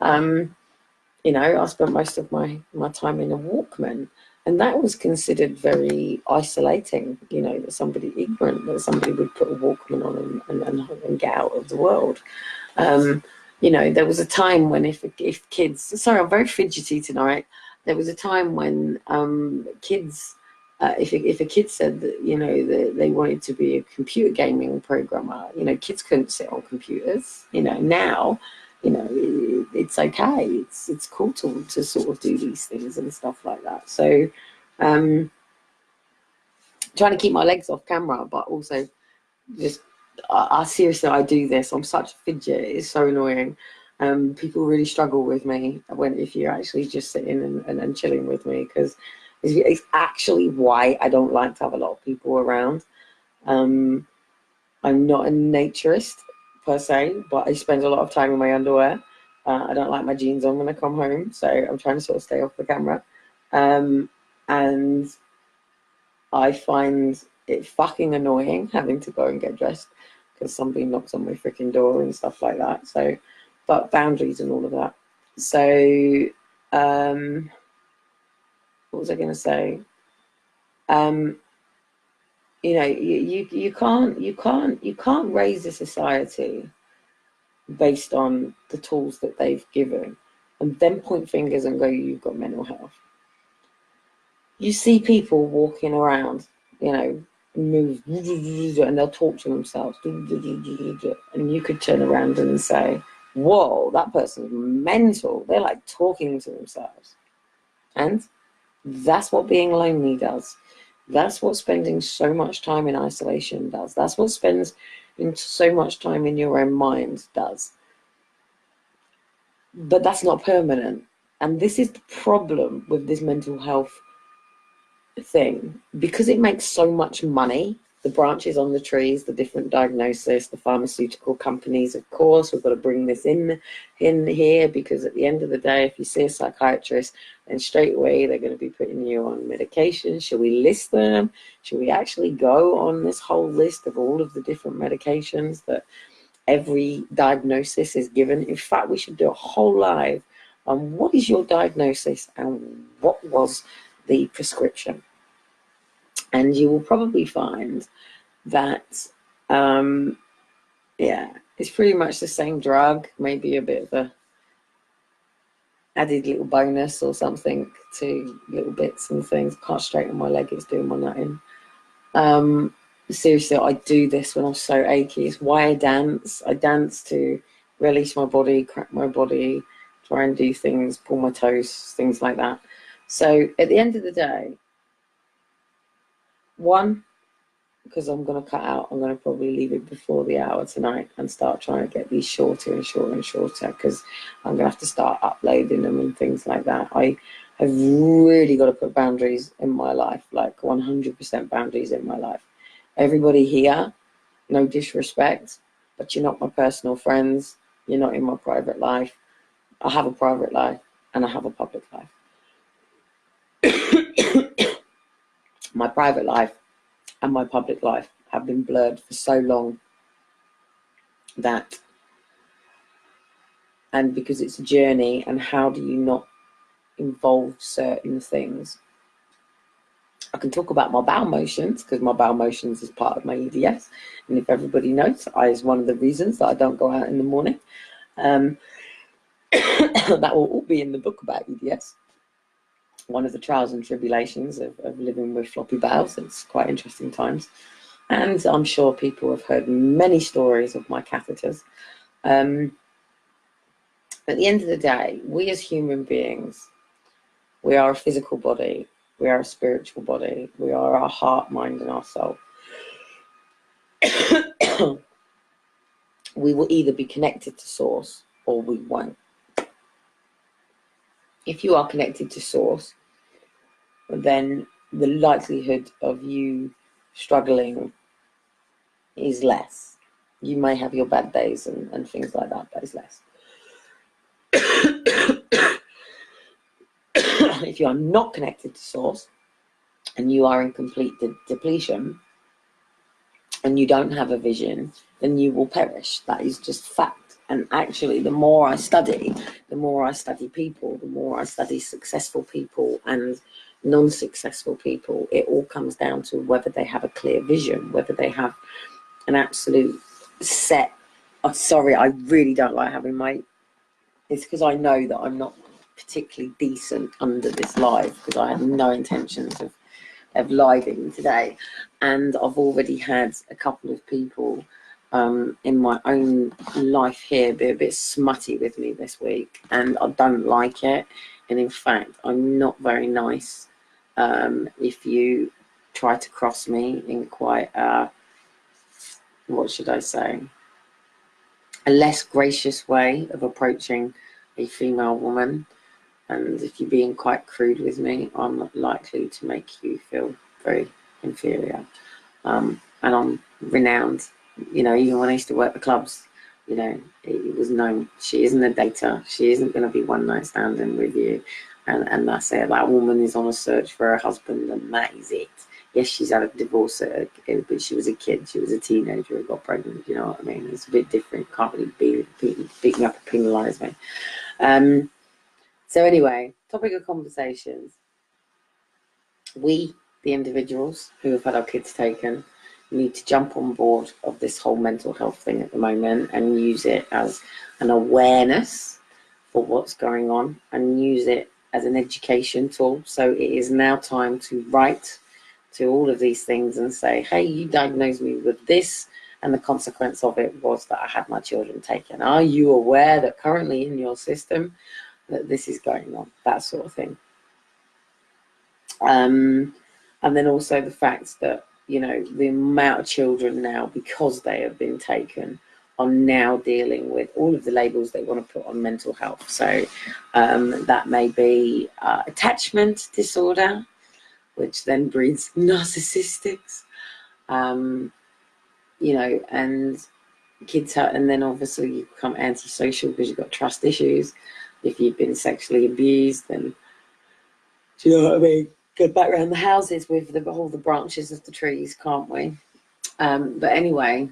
You know, I spent most of my time in a Walkman, and that was considered very isolating, you know, that somebody ignorant, that somebody would put a Walkman on and get out of the world. You know, there was a time when if kids, sorry, I'm very fidgety tonight. There was a time when kids, if a kid said that, you know, that they wanted to be a computer gaming programmer, you know, kids couldn't sit on computers. You know, now, you know, it's okay. It's cool to sort of do these things and stuff like that. So, trying to keep my legs off camera, but also just, I seriously, I do this. I'm such a fidget. It's so annoying. People really struggle with me if you're actually just sitting and chilling with me, because it's actually why I don't like to have a lot of people around. I'm not a naturist per se, but I spend a lot of time in my underwear. I don't like my jeans on when I come home, so I'm trying to sort of stay off the camera. And I find it fucking annoying having to go and get dressed because somebody knocks on my freaking door and stuff like that. So, but boundaries and all of that. So, what was I going to say? You know, you can't raise a society based on the tools that they've given and then point fingers and go, you've got mental health. You see people walking around, you know, move and they'll talk to themselves, and you could turn around and say, whoa, that person's mental. They're like talking to themselves. And that's what being lonely does. That's what spending so much time in isolation does. That's what spends so much time in your own mind does. But that's not permanent. And this is the problem with this mental health thing, because it makes so much money, the branches on the trees, the different diagnosis, the pharmaceutical companies, of course, we've got to bring this in here, because at the end of the day, if you see a psychiatrist, then straight away they're going to be putting you on medication. Should we list them? Should we actually go on this whole list of all of the different medications that every diagnosis is given? In fact, we should do a whole live on what is your diagnosis and what was the prescription. And you will probably find that, yeah, it's pretty much the same drug, maybe a bit of a added little bonus or something to little bits and things. Can't straighten my leg, it's doing my nutting. Seriously, I do this when I'm so achy. It's why I dance. I dance to release my body, crack my body, try and do things, pull my toes, things like that. So at the end of the day, one, because I'm going to cut out, I'm going to probably leave it before the hour tonight and start trying to get these shorter and shorter and shorter, because I'm going to have to start uploading them and things like that. I have really got to put boundaries in my life, like 100% boundaries in my life. Everybody here No disrespect, but you're not my personal friends. You're not in my private life. I have a private life and I have a public life. My private life and my public life have been blurred for so long that, and because it's a journey, and how do you not involve certain things? I can talk about my bowel motions, because my bowel motions is part of my EDS. And if everybody knows, is one of the reasons that I don't go out in the morning. That will all be in the book about EDS. One of the trials and tribulations of living with floppy bowels. It's quite interesting times. And I'm sure people have heard many stories of my catheters. At the end of the day, we as human beings, we are a physical body. We are a spiritual body. We are our heart, mind, and our soul. We will either be connected to source or we won't. If you are connected to source, then the likelihood of you struggling is less. You may have your bad days and things like that, but it's less. If you are not connected to source and you are in complete depletion and you don't have a vision, then you will perish. That is just fact. And actually, the more I study people, the more I study successful people and non-successful people, it all comes down to whether they have a clear vision, whether they have an absolute set. Oh, sorry, I really don't like having it's because I know that I'm not particularly decent under this live, because I had no intentions of living today, and I've already had a couple of people in my own life here be a bit smutty with me this week, and I don't like it. And in fact, I'm not very nice if you try to cross me in quite what should I say, a less gracious way of approaching a female woman. And if you're being quite crude with me, I'm not likely to make you feel very inferior. And I'm renowned, even when I used to work the clubs, it was known, she isn't a dater, she isn't going to be one night standing with you. And that's it. That woman is on a search for a husband, and that is it. Yes, she's had a divorce, but she was a kid, she was a teenager who got pregnant, you know what I mean? It's a bit different. Can't really beat me up and penalise me. So anyway, topic of conversations. We, the individuals who have had our kids taken, need to jump on board of this whole mental health thing at the moment and use it as an awareness for what's going on, and use it as an education tool. So it is now time to write to all of these things and say, hey, you diagnosed me with this, and the consequence of it was that I had my children taken. Are you aware that currently in your system that this is going on? That sort of thing. And then also the fact that, the amount of children now, because they have been taken, are now dealing with all of the labels they want to put on mental health. So that may be attachment disorder, which then breeds narcissistics, and kids have, and then obviously you become antisocial because you've got trust issues. If you've been sexually abused, then, do you know what I mean? Go back around the houses with all the branches of the trees, can't we? But anyway,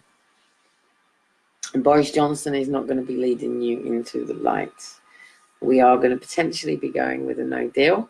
Boris Johnson is not going to be leading you into the light. We are going to potentially be going with a no deal.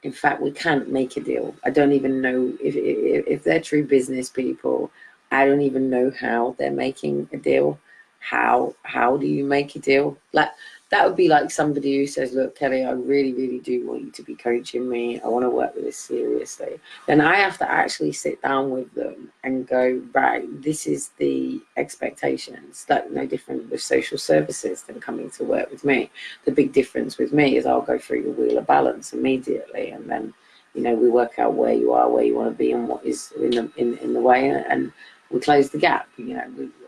In fact, we can't make a deal. I don't even know if they're true business people. I don't even know how they're making a deal. How do you make a deal? Like, that would be like somebody who says, look, Kelly, I really, really do want you to be coaching me. I want to work with this seriously. Then I have to actually sit down with them and go, right, this is the expectations. Like, no different with social services than coming to work with me. The big difference with me is I'll go through your wheel of balance immediately, and then, we work out where you are, where you want to be, and what is in the way, and we close the gap,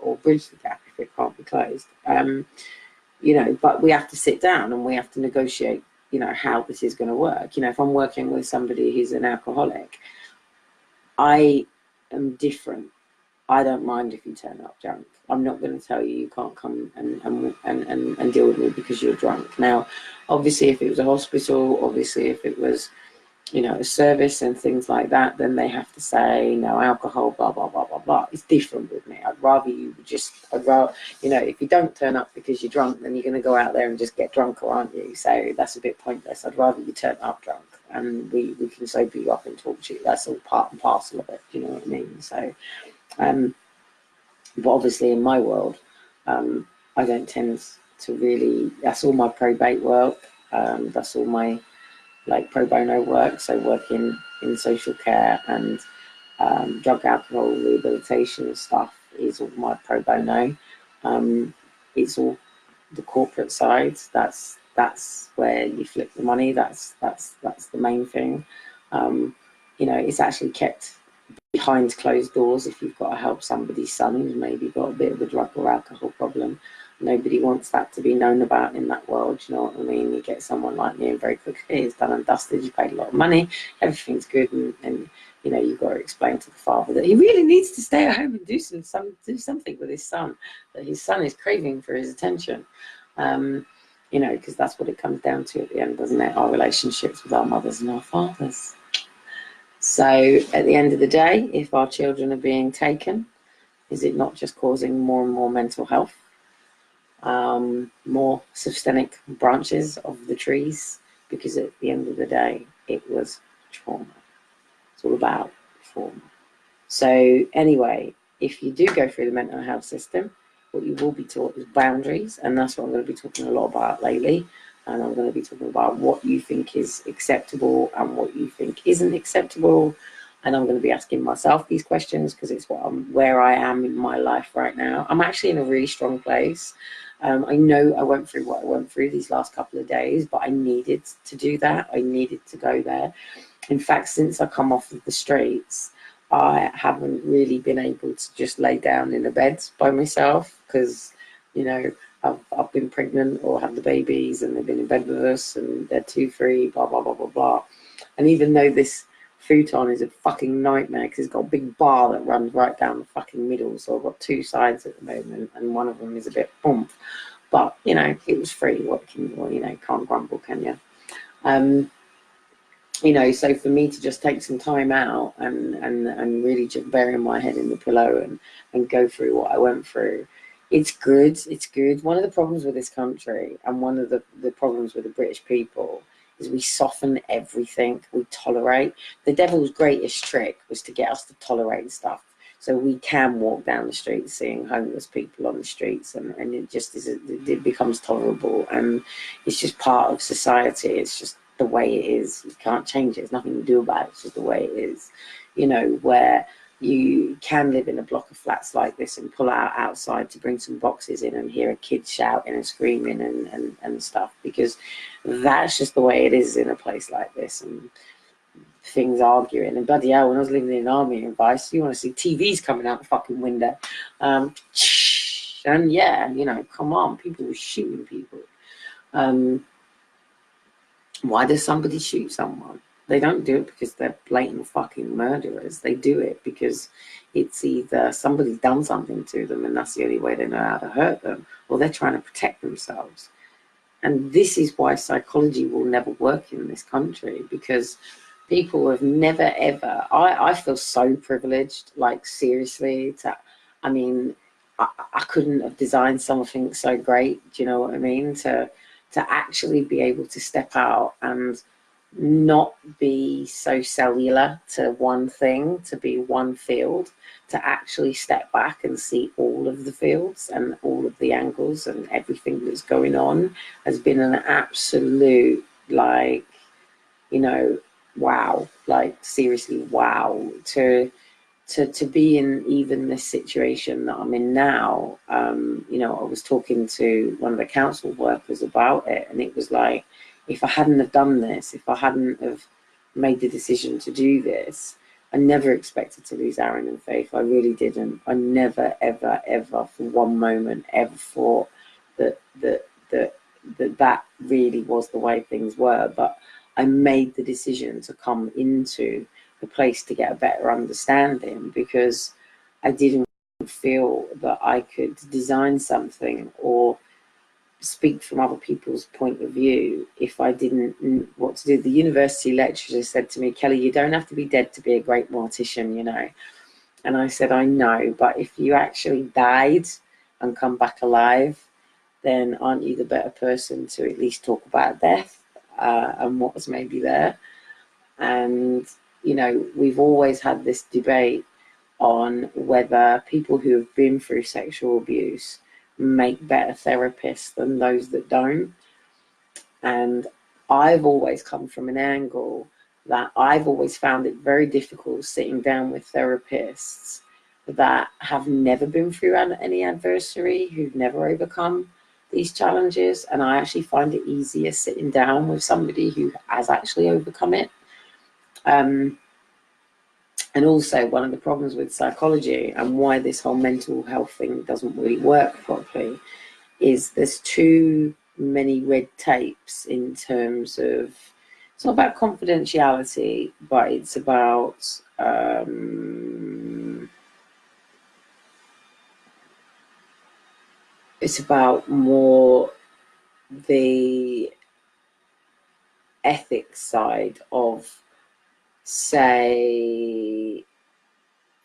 or bridge the gap if it can't be closed. But we have to sit down and we have to negotiate, how this is going to work. If I'm working with somebody who's an alcoholic, I am different I don't mind if you turn up drunk. I'm not going to tell you you can't come and deal with me because you're drunk. Now, obviously, if it was a hospital, obviously, if it was, you know, a service and things like that, then they have to say no alcohol, blah, blah, blah, blah, blah. It's different with me. I'd rather, you know, if you don't turn up because you're drunk, then you're going to go out there and just get drunker, aren't you? So that's a bit pointless. I'd rather you turn up drunk and we can sober you up and talk to you. That's all part and parcel of it. Do you know what I mean? So, but obviously in my world, I don't tend to really, that's all my probate work. That's all my like pro bono work. So working in social care and drug, alcohol, rehabilitation stuff is all my pro bono. It's all the corporate side. That's where you flip the money. That's the main thing. You know, it's actually kept behind closed doors. If you've got to help somebody's son who's maybe got a bit of a drug or alcohol problem, nobody wants that to be known about in that world. You know what I mean? You get someone like me and very quickly it's done and dusted. You paid a lot of money, everything's good, and you know, you've got to explain to the father that he really needs to stay at home and do something with his son, that his son is craving for his attention. You know, because that's what it comes down to at the end, doesn't it? Our relationships with our mothers and our fathers. So at the end of the day, if our children are being taken, is it not just causing more and more mental health, more systemic branches of the trees? Because at the end of the day, it was trauma. It's all about trauma. So anyway, if you do go through the mental health system, what you will be taught is boundaries, and that's what I'm going to be talking a lot about lately. And I'm going to be talking about what you think is acceptable and what you think isn't acceptable. And I'm going to be asking myself these questions because it's where I am in my life right now. I'm actually in a really strong place. I know I went through what I went through these last couple of days, but I needed to do that. I needed to go there. In fact, since I come off of the streets, I haven't really been able to just lay down in a bed by myself because, you know, I've been pregnant or had the babies and they've been in bed with us and they're 2, 3, blah, blah, blah, blah, blah. And even though this futon is a fucking nightmare because it's got a big bar that runs right down the fucking middle, so I've got 2 sides at the moment and one of them is a bit bump. But, you know, it was free. You know, can't grumble, can you? You know, so for me to just take some time out and really just bury my head in the pillow and go through what I went through, it's good. It's good. One of the problems with this country and one of the problems with the British people is we soften everything. We tolerate. The devil's greatest trick was to get us to tolerate stuff. So we can walk down the street seeing homeless people on the streets and it just is, it becomes tolerable and it's just part of society. It's just the way it is. You can't change it. There's nothing to do about it. It's just the way it is. You know, where you can live in a block of flats like this and pull out outside to bring some boxes in and hear a kid shouting and screaming and stuff, because that's just the way it is in a place like this. And things arguing and bloody hell, when I was living in an army in Vice, you want to see TVs coming out the fucking window. And yeah, you know, come on, people were shooting people. Why does somebody shoot someone? They don't do it because they're blatant fucking murderers. They do it because it's either somebody's done something to them and that's the only way they know how to hurt them, or they're trying to protect themselves. And this is why psychology will never work in this country, because people have never ever, I feel so privileged, like seriously, I mean, I couldn't have designed something so great, do you know what I mean? To actually be able to step out and not be so cellular to one thing, to be one field, to actually step back and see all of the fields and all of the angles and everything that's going on has been an absolute, like, you know, wow, like seriously, wow, to be in even this situation that I'm in now. You know, I was talking to one of the council workers about it, and it was like, if I hadn't have done this, if I hadn't have made the decision to do this, I never expected to lose Aaron and Faith. I really didn't. I never, ever, ever for one moment ever thought that really was the way things were. But I made the decision to come into the place to get a better understanding, because I didn't feel that I could design something or speak from other people's point of view if I didn't know what to do. The university lecturer said to me, Kelly, you don't have to be dead to be a great mortician, you know. And I said, I know, but if you actually died and come back alive, then aren't you the better person to at least talk about death and what was maybe there? And, you know, we've always had this debate on whether people who have been through sexual abuse make better therapists than those that don't. And I've always come from an angle that I've always found it very difficult sitting down with therapists that have never been through any adversity, who've never overcome these challenges. And I actually find it easier sitting down with somebody who has actually overcome it. And also, one of the problems with psychology and why this whole mental health thing doesn't really work properly is there's too many red tapes in terms of, it's not about confidentiality, but it's about more the ethics side of, say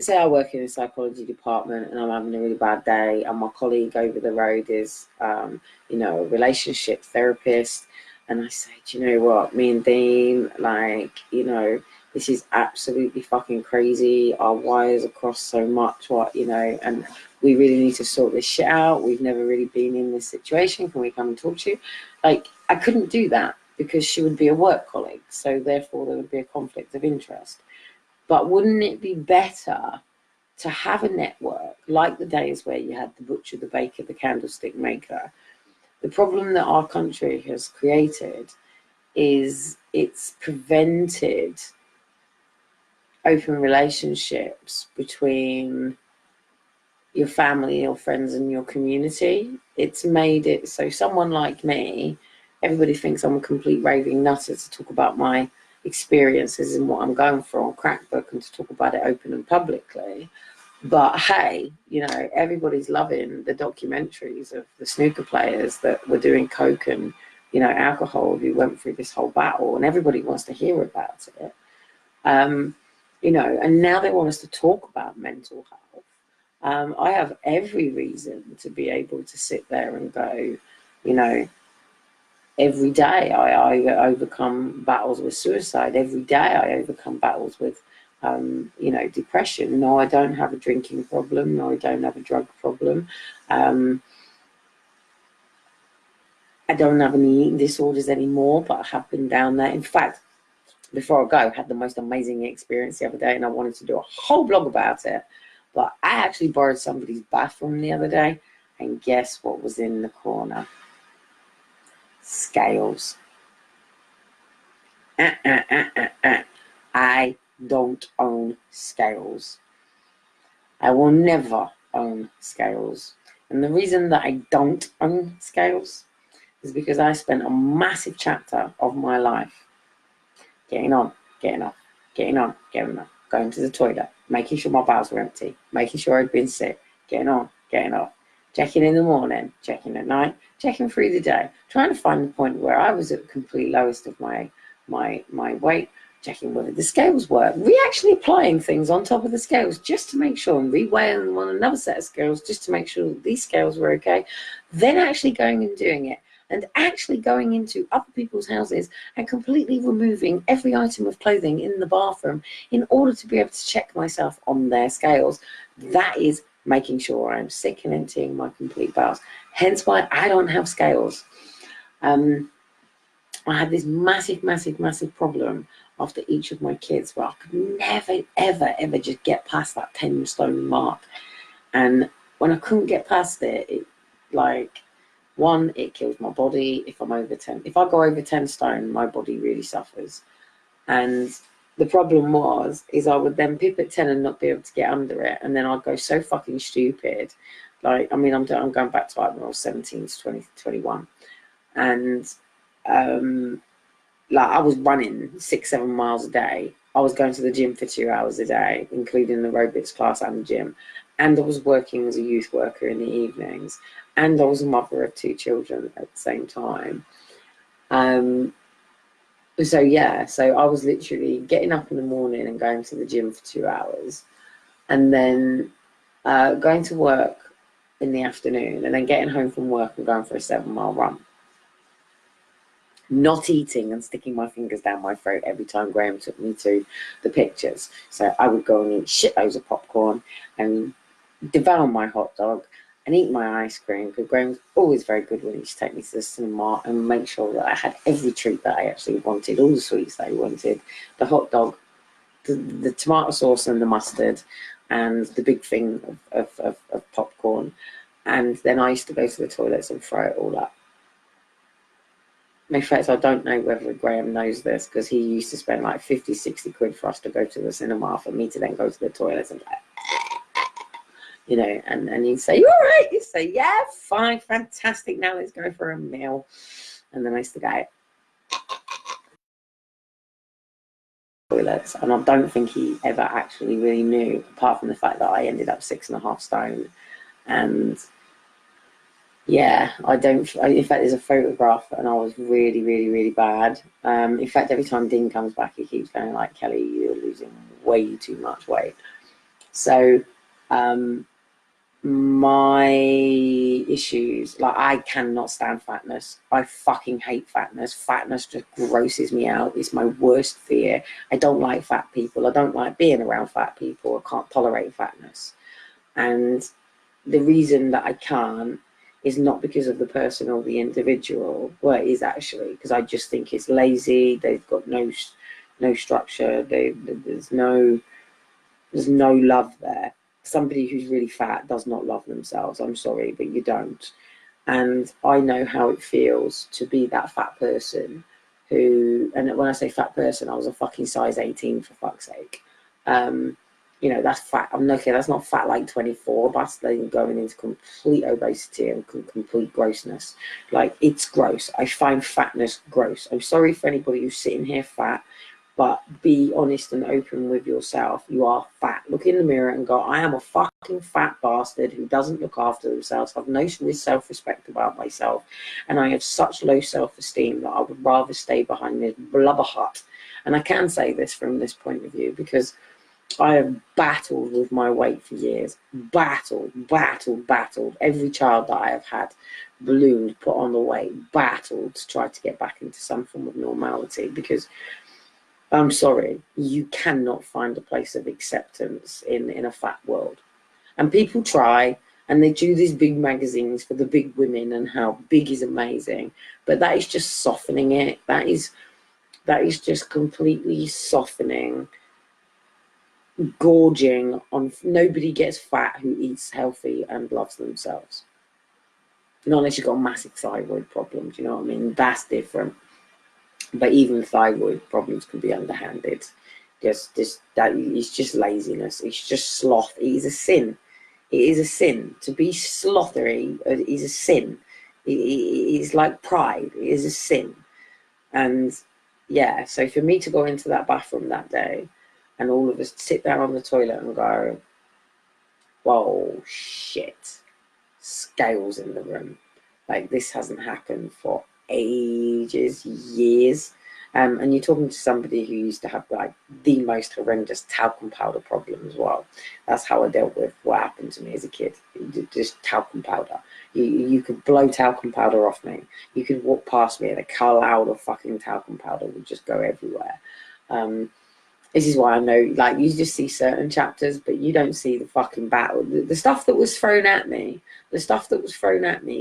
I work in a psychology department and I'm having a really bad day, and my colleague over the road is, you know, a relationship therapist, and I say, do you know what, me and Dean, like, you know, this is absolutely fucking crazy. Our wires are crossed so much, what, you know, and we really need to sort this shit out. We've never really been in this situation. Can we come and talk to you? Like, I couldn't do that because she would be a work colleague, so therefore there would be a conflict of interest. But wouldn't it be better to have a network like the days where you had the butcher, the baker, the candlestick maker? The problem that our country has created is it's prevented open relationships between your family, your friends, and your community. It's made it so someone like me, everybody thinks I'm a complete raving nutter to talk about my experiences and what I'm going through on Crackbook and to talk about it open and publicly. But hey, you know, everybody's loving the documentaries of the snooker players that were doing coke and, you know, alcohol, who went through this whole battle, and everybody wants to hear about it. You know, and now they want us to talk about mental health. I have every reason to be able to sit there and go, you know, every day I overcome battles with suicide. Every day I overcome battles with, you know, depression. No, I don't have a drinking problem. No, I don't have a drug problem. I don't have any eating disorders anymore, but I have been down there. In fact, before I go, I had the most amazing experience the other day, and I wanted to do a whole blog about it. But I actually borrowed somebody's bathroom the other day, and guess what was in the corner? Scales. I don't own scales. I will never own scales. And the reason that I don't own scales is because I spent a massive chapter of my life getting on, getting off, getting on, getting off, going to the toilet, making sure my bowels were empty, making sure I'd been sick, getting on, getting off, checking in the morning, checking at night, checking through the day, trying to find the point where I was at the complete lowest of my weight, checking whether the scales work, actually applying things on top of the scales just to make sure, and reweighing them on another set of scales just to make sure that these scales were okay, then actually going and doing it, and actually going into other people's houses and completely removing every item of clothing in the bathroom in order to be able to check myself on their scales. That is making sure I'm sick and emptying my complete bowels. Hence why I don't have scales. I had this massive problem after each of my kids where I could never, ever just get past that 10 stone mark. And when I couldn't get past it, like, one, it kills my body if I'm over 10. If I go over 10 stone, my body really suffers. And the problem is I would then pip at 10 and not be able to get under it. And then I'd go so fucking stupid. Like, I mean, I'm going back to like when I was 17 to 20, 21. And like, I was running 6-7 miles a day. I was going to the gym for 2 hours a day, including the aerobics class and the gym. and I was working as a youth worker in the evenings, and I was a mother of 2 children at the same time. So yeah, so I was literally getting up in the morning and going to the gym for 2 hours, and then going to work in the afternoon, and then getting home from work and going for a 7-mile run. Not eating and sticking my fingers down my throat every time Graham took me to the pictures. So I would go and eat shitloads of popcorn and devour my hot dog and eat my ice cream, because Graham was always very good when he used to take me to the cinema and make sure that I had every treat that I actually wanted, all the sweets that I wanted, the hot dog, the tomato sauce and the mustard, and the big thing of popcorn. And then I used to go to the toilets and throw it all up. In fact, I don't know whether Graham knows this, because he used to spend like 50, 60 quid for us to go to the cinema, for me to then go to the toilets and you know, and he'd say, "You all right?" He'd say, "Yeah, fine, fantastic, now let's go for a meal." And then I used to go toilets, and I don't think he ever actually really knew, apart from the fact that I ended up 6.5 stone. And yeah, I don't. In fact, there's a photograph, and I was really, really, really bad. In fact, every time Dean comes back, he keeps going like, "Kelly, you're losing way too much weight." So, my issues, like, I cannot stand fatness. I fucking hate fatness. Fatness just grosses me out. It's my worst fear. I don't like fat people. I don't like being around fat people. I can't tolerate fatness. And the reason that I can't is not because of the person or the individual. Well, it is actually because I just think it's lazy. They've got no structure. There's no love there. Somebody who's really fat does not love themselves. I'm sorry, but you don't. And I know how it feels to be that fat person who, and when I say fat person, I was a fucking size 18, for fuck's sake. You know, that's fat. I'm okay, that's not fat like 24, but then going into complete obesity and complete grossness. Like, it's gross. I find fatness gross. I'm sorry for anybody who's sitting here fat, but be honest and open with yourself. You are fat. Look in the mirror and go, "I am a fucking fat bastard who doesn't look after themselves, have no self-respect about myself, and I have such low self-esteem that I would rather stay behind this blubber hut." And I can say this from this point of view, because I have battled with my weight for years. Battled. Every child that I have had ballooned, put on the weight, battled to try to get back into some form of normality, because I'm sorry, you cannot find a place of acceptance in a fat world. And people try, and they do these big magazines for the big women and how big is amazing, but that is just softening it. That is just completely softening, gorging on. Nobody gets fat who eats healthy and loves themselves. Not unless you've got massive thyroid problems, you know what I mean? That's different. But even thyroid problems can be underhanded. That it's just laziness. It's just sloth. It is a sin. It is a sin to be slothery. It is a sin. It is like pride. It is a sin. And yeah, so for me to go into that bathroom that day, and all of us sit down on the toilet and go, "Whoa, shit! Scales in the room. Like, this hasn't happened for ages, years." And you're talking to somebody who used to have like the most horrendous talcum powder problem as well. That's how I dealt with what happened to me as a kid. Just talcum powder. You could blow talcum powder off me. You could walk past me and a cloud of fucking talcum powder would just go everywhere. This is why I know, like, you just see certain chapters, but you don't see the fucking battle. The stuff that was thrown at me,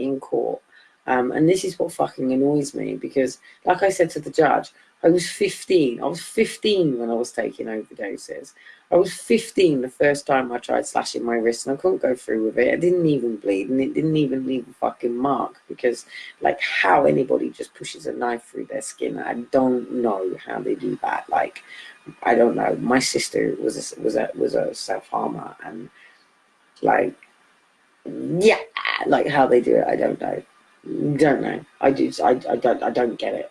in court. And this is what fucking annoys me, because, like I said to the judge, I was 15. I was 15 when I was taking overdoses. I was 15 the first time I tried slashing my wrist, and I couldn't go through with it. I didn't even bleed, and it didn't even leave a fucking mark, because, like, how anybody just pushes a knife through their skin, I don't know how they do that. Like, I don't know. My sister was a self-harmer, and, like, yeah, like, how they do it, I don't know. I don't get it.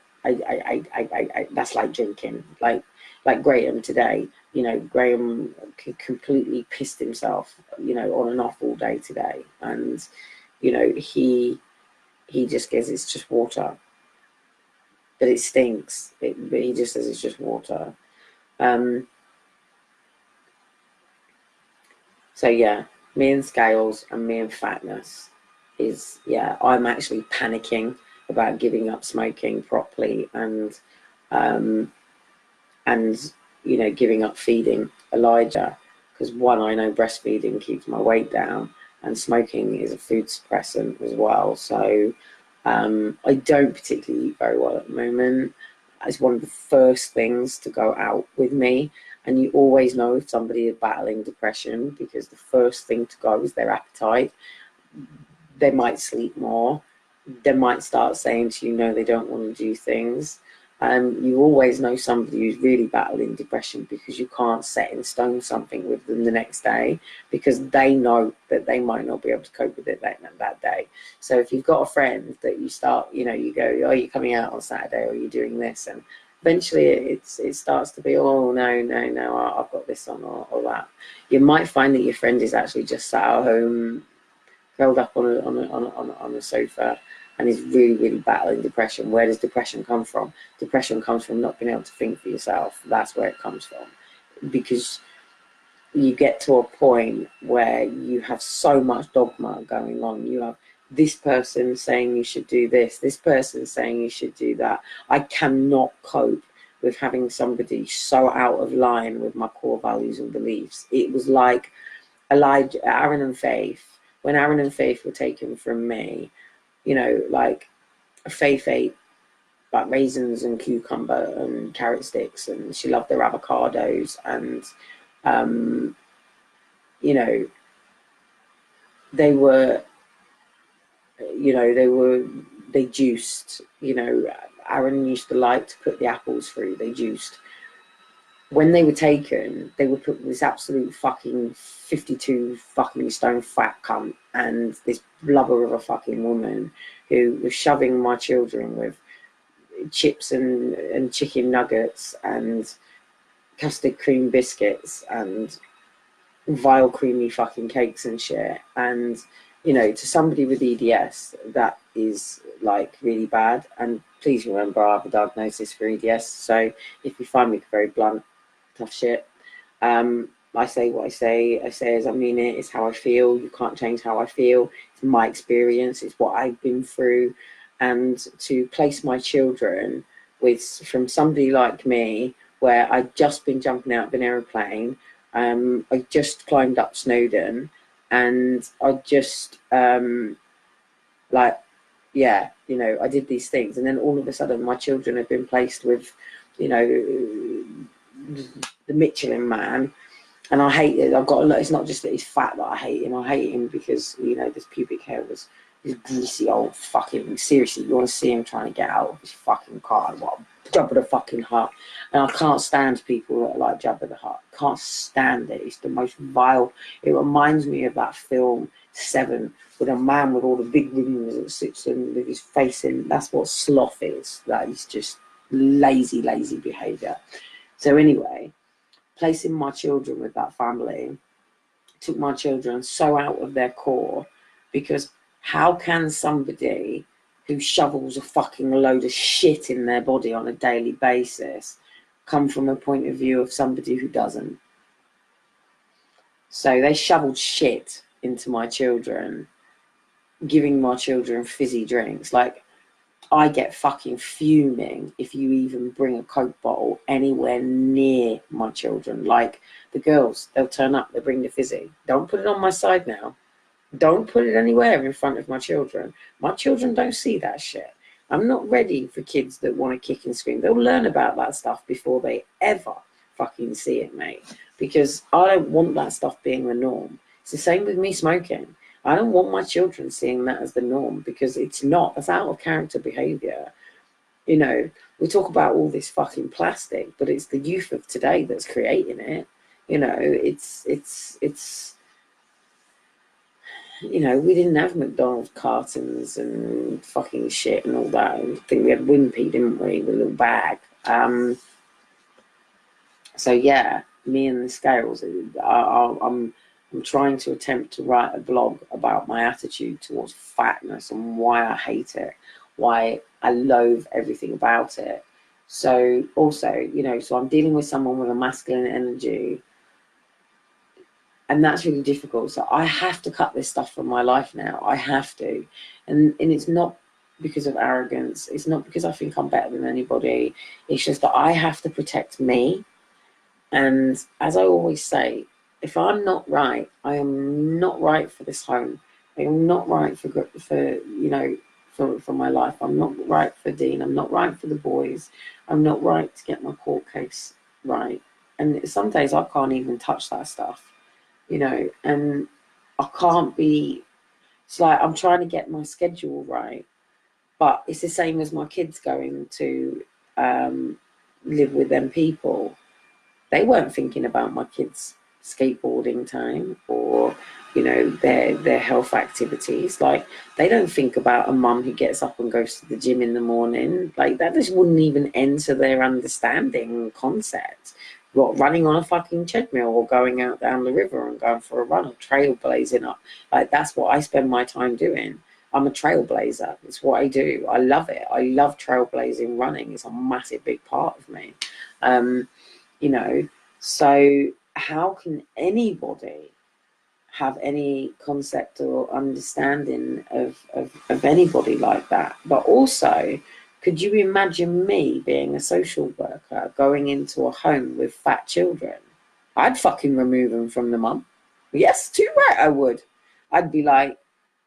That's like drinking. Like Graham today, you know, Graham completely pissed himself, you know, on and off all day today. And, you know, he just says it's just water. But it stinks. But he just says it's just water. So yeah, me and scales and me and fatness is, yeah, I'm actually panicking about giving up smoking properly and you know, giving up feeding Elijah, because one, I know breastfeeding keeps my weight down, and smoking is a food suppressant as well. So I don't particularly eat very well at the moment. It's one of the first things to go out with me, and you always know if somebody is battling depression because the first thing to go is their appetite. They might sleep more. They might start saying to you, no, they don't want to do things. You always know somebody who's really battling depression because you can't set in stone something with them the next day, because they know that they might not be able to cope with it that day. So if you've got a friend that you start, you know, you go, oh, you're coming out on Saturday, or you're doing this, and eventually it starts to be, oh, no, I've got this on, or that. You might find that your friend is actually just sat at home, curled up on a sofa, and is really battling depression. Where does depression come from? Depression comes from not being able to think for yourself. That's where it comes from, because you get to a point where you have so much dogma going on. You have this person saying you should do this person saying you should do that. I cannot cope with having somebody so out of line with my core values and beliefs. It was like Aaron and Faith. When Aaron and Faith were taken from me, you know, like Faith ate like raisins and cucumber and carrot sticks, and she loved their avocados, and you know, they juiced. You know, Aaron used to like to put the apples through. They juiced. When they were taken, they were put with this absolute fucking 52 fucking stone fat cunt and this blubber of a fucking woman who was shoving my children with chips and chicken nuggets and custard cream biscuits and vile creamy fucking cakes and shit. And, you know, to somebody with EDS, that is like really bad. And please remember, I have a diagnosis for EDS. So if you find me very blunt, tough shit, I say what I say as I mean it. It's how I feel. You can't change how I feel. It's my experience. It's what I've been through. And to place my children from somebody like me, where I'd just been jumping out of an aeroplane, I just climbed up Snowdon, and I just like, yeah, you know, I did these things, and then all of a sudden my children have been placed with, you know, the Michelin man, and I hate it. I've got a lot. It's not just that he's fat that I hate him. I hate him because, you know, this pubic hair was this greasy old fucking. Seriously, you want to see him trying to get out of his fucking car? What Jabba the fucking Hutt. And I can't stand people that are like Jabba the Hutt. Can't stand it. It's the most vile. It reminds me of that film Seven, with a man with all the big rings that sits in with his face in. That's what sloth is. That is just lazy behaviour. So anyway, placing my children with that family took my children so out of their core, because how can somebody who shovels a fucking load of shit in their body on a daily basis come from a point of view of somebody who doesn't? So they shoveled shit into my children, giving my children fizzy drinks. Like, I get fucking fuming if you even bring a Coke bottle anywhere near my children. Like, the girls, they'll turn up, they bring the fizzy. Don't put it on my side now. Don't put it anywhere in front of my children. My children don't see that shit. I'm not ready for kids that want to kick and scream. They'll learn about that stuff before they ever fucking see it, mate. Because I don't want that stuff being the norm. It's the same with me smoking. I don't want my children seeing that as the norm, because it's not. That's out of character behaviour. You know, we talk about all this fucking plastic, but it's the youth of today that's creating it. You know, it's you know, we didn't have McDonald's cartons and fucking shit and all that. I think we had Wimpy, didn't we, with a little bag. So yeah, me and the scales. I'm trying to attempt to write a blog about my attitude towards fatness and why I hate it, why I loathe everything about it. So also, you know, so I'm dealing with someone with a masculine energy, and that's really difficult. So I have to cut this stuff from my life now. I have to. And it's not because of arrogance. It's not because I think I'm better than anybody. It's just that I have to protect me. And as I always say, if I'm not right, I am not right for this home. I am not right for you know, for my life. I'm not right for Dean. I'm not right for the boys. I'm not right to get my court case right. And some days I can't even touch that stuff, you know, and I can't be, it's like I'm trying to get my schedule right, but it's the same as my kids going to live with them people. They weren't thinking about my kids' skateboarding time or, you know, their health activities. Like, they don't think about a mum who gets up and goes to the gym in the morning. Like, that just wouldn't even enter their understanding concept. What, running on a fucking treadmill or going out down the river and going for a run or trailblazing up. Like, that's what I spend my time doing. I'm a trailblazer. It's what I do. I love it. I love trailblazing. Running is a massive big part of me. You know, so how can anybody have any concept or understanding of anybody like that? But also, could you imagine me being a social worker going into a home with fat children? I'd fucking remove them from the mum. Yes, too right, I would. I'd be like,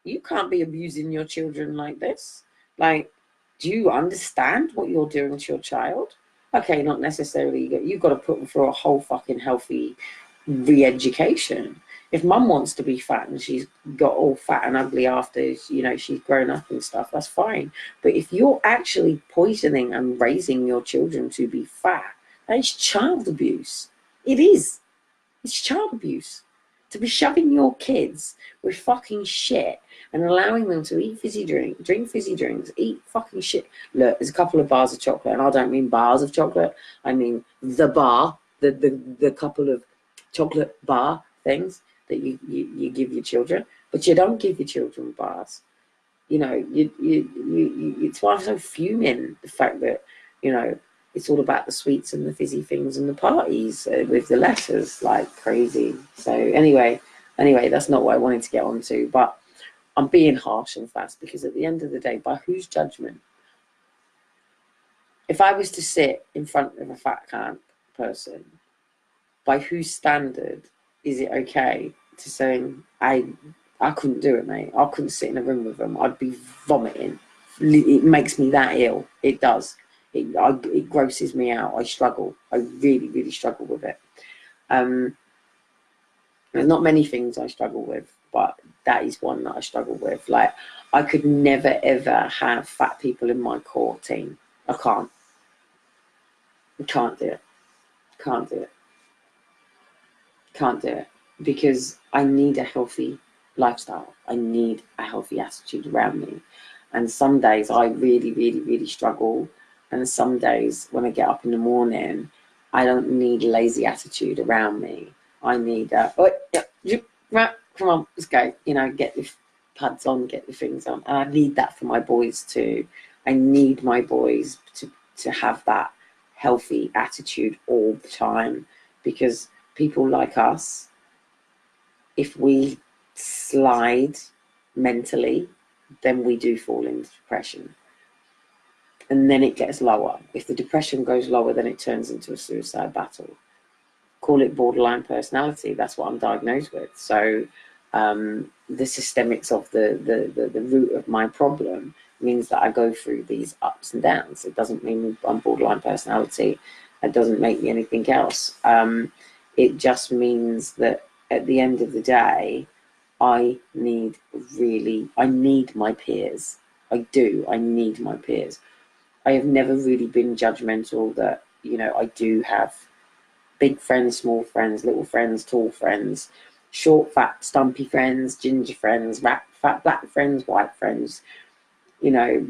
you can't be abusing your children like this. Like, do you understand what you're doing to your child? Okay, not necessarily. You've got to put them through a whole fucking healthy re-education. If mum wants to be fat and she's got all fat and ugly after, you know, she's grown up and stuff, that's fine. But if you're actually poisoning and raising your children to be fat, that is child abuse. It is. It's child abuse. To be shoving your kids with fucking shit and allowing them to eat fizzy drink fizzy drinks, eat fucking shit. Look, there's a couple of bars of chocolate, and I don't mean bars of chocolate. I mean the bar, the couple of chocolate bar things that you give your children, but you don't give your children bars. You know, it's why I'm so fuming, the fact that, you know, it's all about the sweets and the fizzy things and the parties with the letters, like crazy. So anyway, that's not what I wanted to get onto, but I'm being harsh and fast because at the end of the day, by whose judgment? If I was to sit in front of a fat camp person, by whose standard is it okay to say, I couldn't do it, mate. I couldn't sit in a room with them. I'd be vomiting. It makes me that ill. It does. It grosses me out. I struggle. I really, really struggle with it. There's not many things I struggle with, but that is one that I struggle with. Like, I could never, ever have fat people in my core team. I can't. I can't do it. Can't do it. Can't do it. Because I need a healthy lifestyle. I need a healthy attitude around me. And some days I really, really, really struggle. And some days when I get up in the morning, I don't need a lazy attitude around me. I need right, come on, let's go. You know, get the pads on, get the things on. And I need that for my boys too. I need my boys to have that healthy attitude all the time, because people like us, if we slide mentally, then we do fall into depression. And then it gets lower. If the depression goes lower, then it turns into a suicide battle. Call it borderline personality. That's what I'm diagnosed with. So the systemics of the root of my problem means that I go through these ups and downs. It doesn't mean I'm borderline personality. It doesn't make me anything else. It just means that at the end of the day, I need my peers. I do. I need my peers. I have never really been judgmental that, you know, I do have big friends, small friends, little friends, tall friends, short, fat, stumpy friends, ginger friends, fat, black friends, white friends, you know,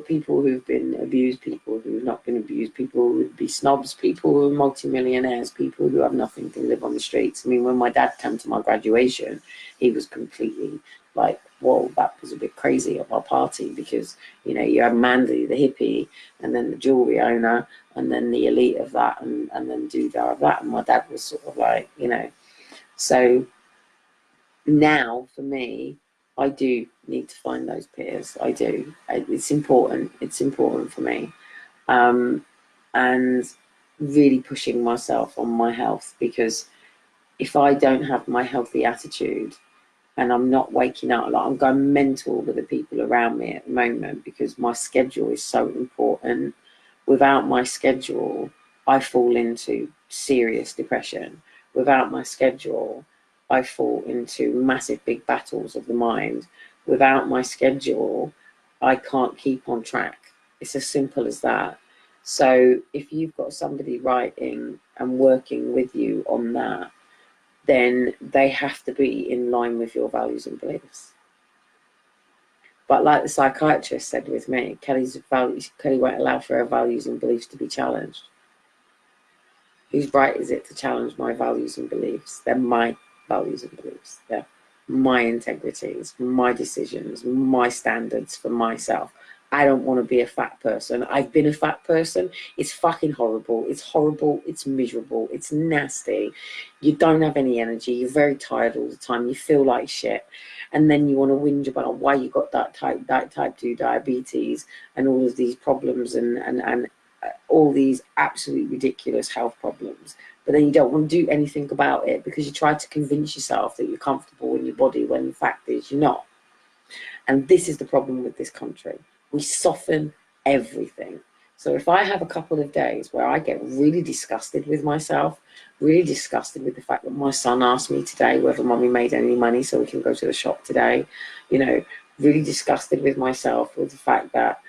people who've been abused, people who've not been abused, people who would be snobs, people who are multimillionaires, people who have nothing to live on the streets. I mean, when my dad came to my graduation, he was completely like, whoa, that was a bit crazy at our party, because, you know, you had Mandy, the hippie, and then the jewelry owner, and then the elite of that, and then Dudar of that. And my dad was sort of like, you know, so now for me, I do need to find those peers. I do. It's important. It's important for me. And really pushing myself on my health, because if I don't have my healthy attitude and I'm not waking up, like, I'm going mental with the people around me at the moment, because my schedule is so important. Without my schedule, I fall into serious depression. Without my schedule, I fall into massive big battles of the mind. Without my schedule, I can't keep on track. It's as simple as that. So if you've got somebody writing and working with you on that, then they have to be in line with your values and beliefs. But like the psychiatrist said with me, Kelly won't allow for her values and beliefs to be challenged. Whose right is it to challenge my values and beliefs? They're my values and beliefs. They're my integrities, my decisions, my standards for myself. I don't want to be a fat person. I've been a fat person. It's fucking horrible. It's horrible. It's miserable. It's nasty. You don't have any energy. You're very tired all the time. You feel like shit. And then you want to whinge about why you got that type 2 diabetes and all of these problems and all these absolutely ridiculous health problems. But then you don't want to do anything about it, because you try to convince yourself that you're comfortable in your body when the fact is you're not. And this is the problem with this country. We soften everything. So if I have a couple of days where I get really disgusted with myself, really disgusted with the fact that my son asked me today whether mommy made any money so we can go to the shop today, you know, really disgusted with myself with the fact that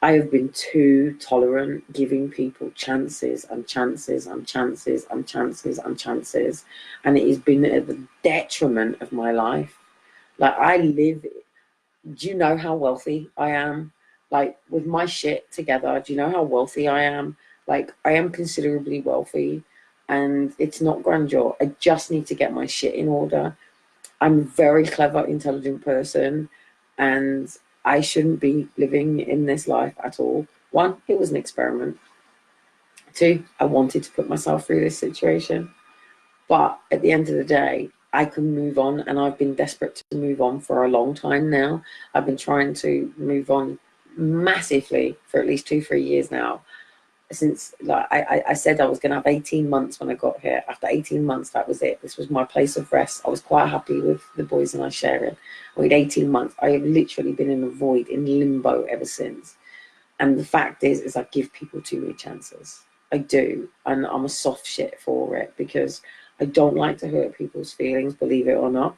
I have been too tolerant, giving people chances and chances and chances and chances and chances. And it has been at the detriment of my life. Like, I live, do you know how wealthy I am? Like, with my shit together, do you know how wealthy I am? Like, I am considerably wealthy, and it's not grandeur. I just need to get my shit in order. I'm a very clever, intelligent person, and I shouldn't be living in this life at all. One, it was an experiment. Two, I wanted to put myself through this situation. But at the end of the day, I can move on, and I've been desperate to move on for a long time now. I've been trying to move on massively for at least 2-3 years now. Since, like, I said I was going to have 18 months when I got here. After 18 months, that was it. This was my place of rest. I was quite happy with the boys and I sharing. I had 18 months. I have literally been in a void, in limbo ever since. And the fact is I give people too many chances. I do. And I'm a soft shit for it, because I don't like to hurt people's feelings, believe it or not.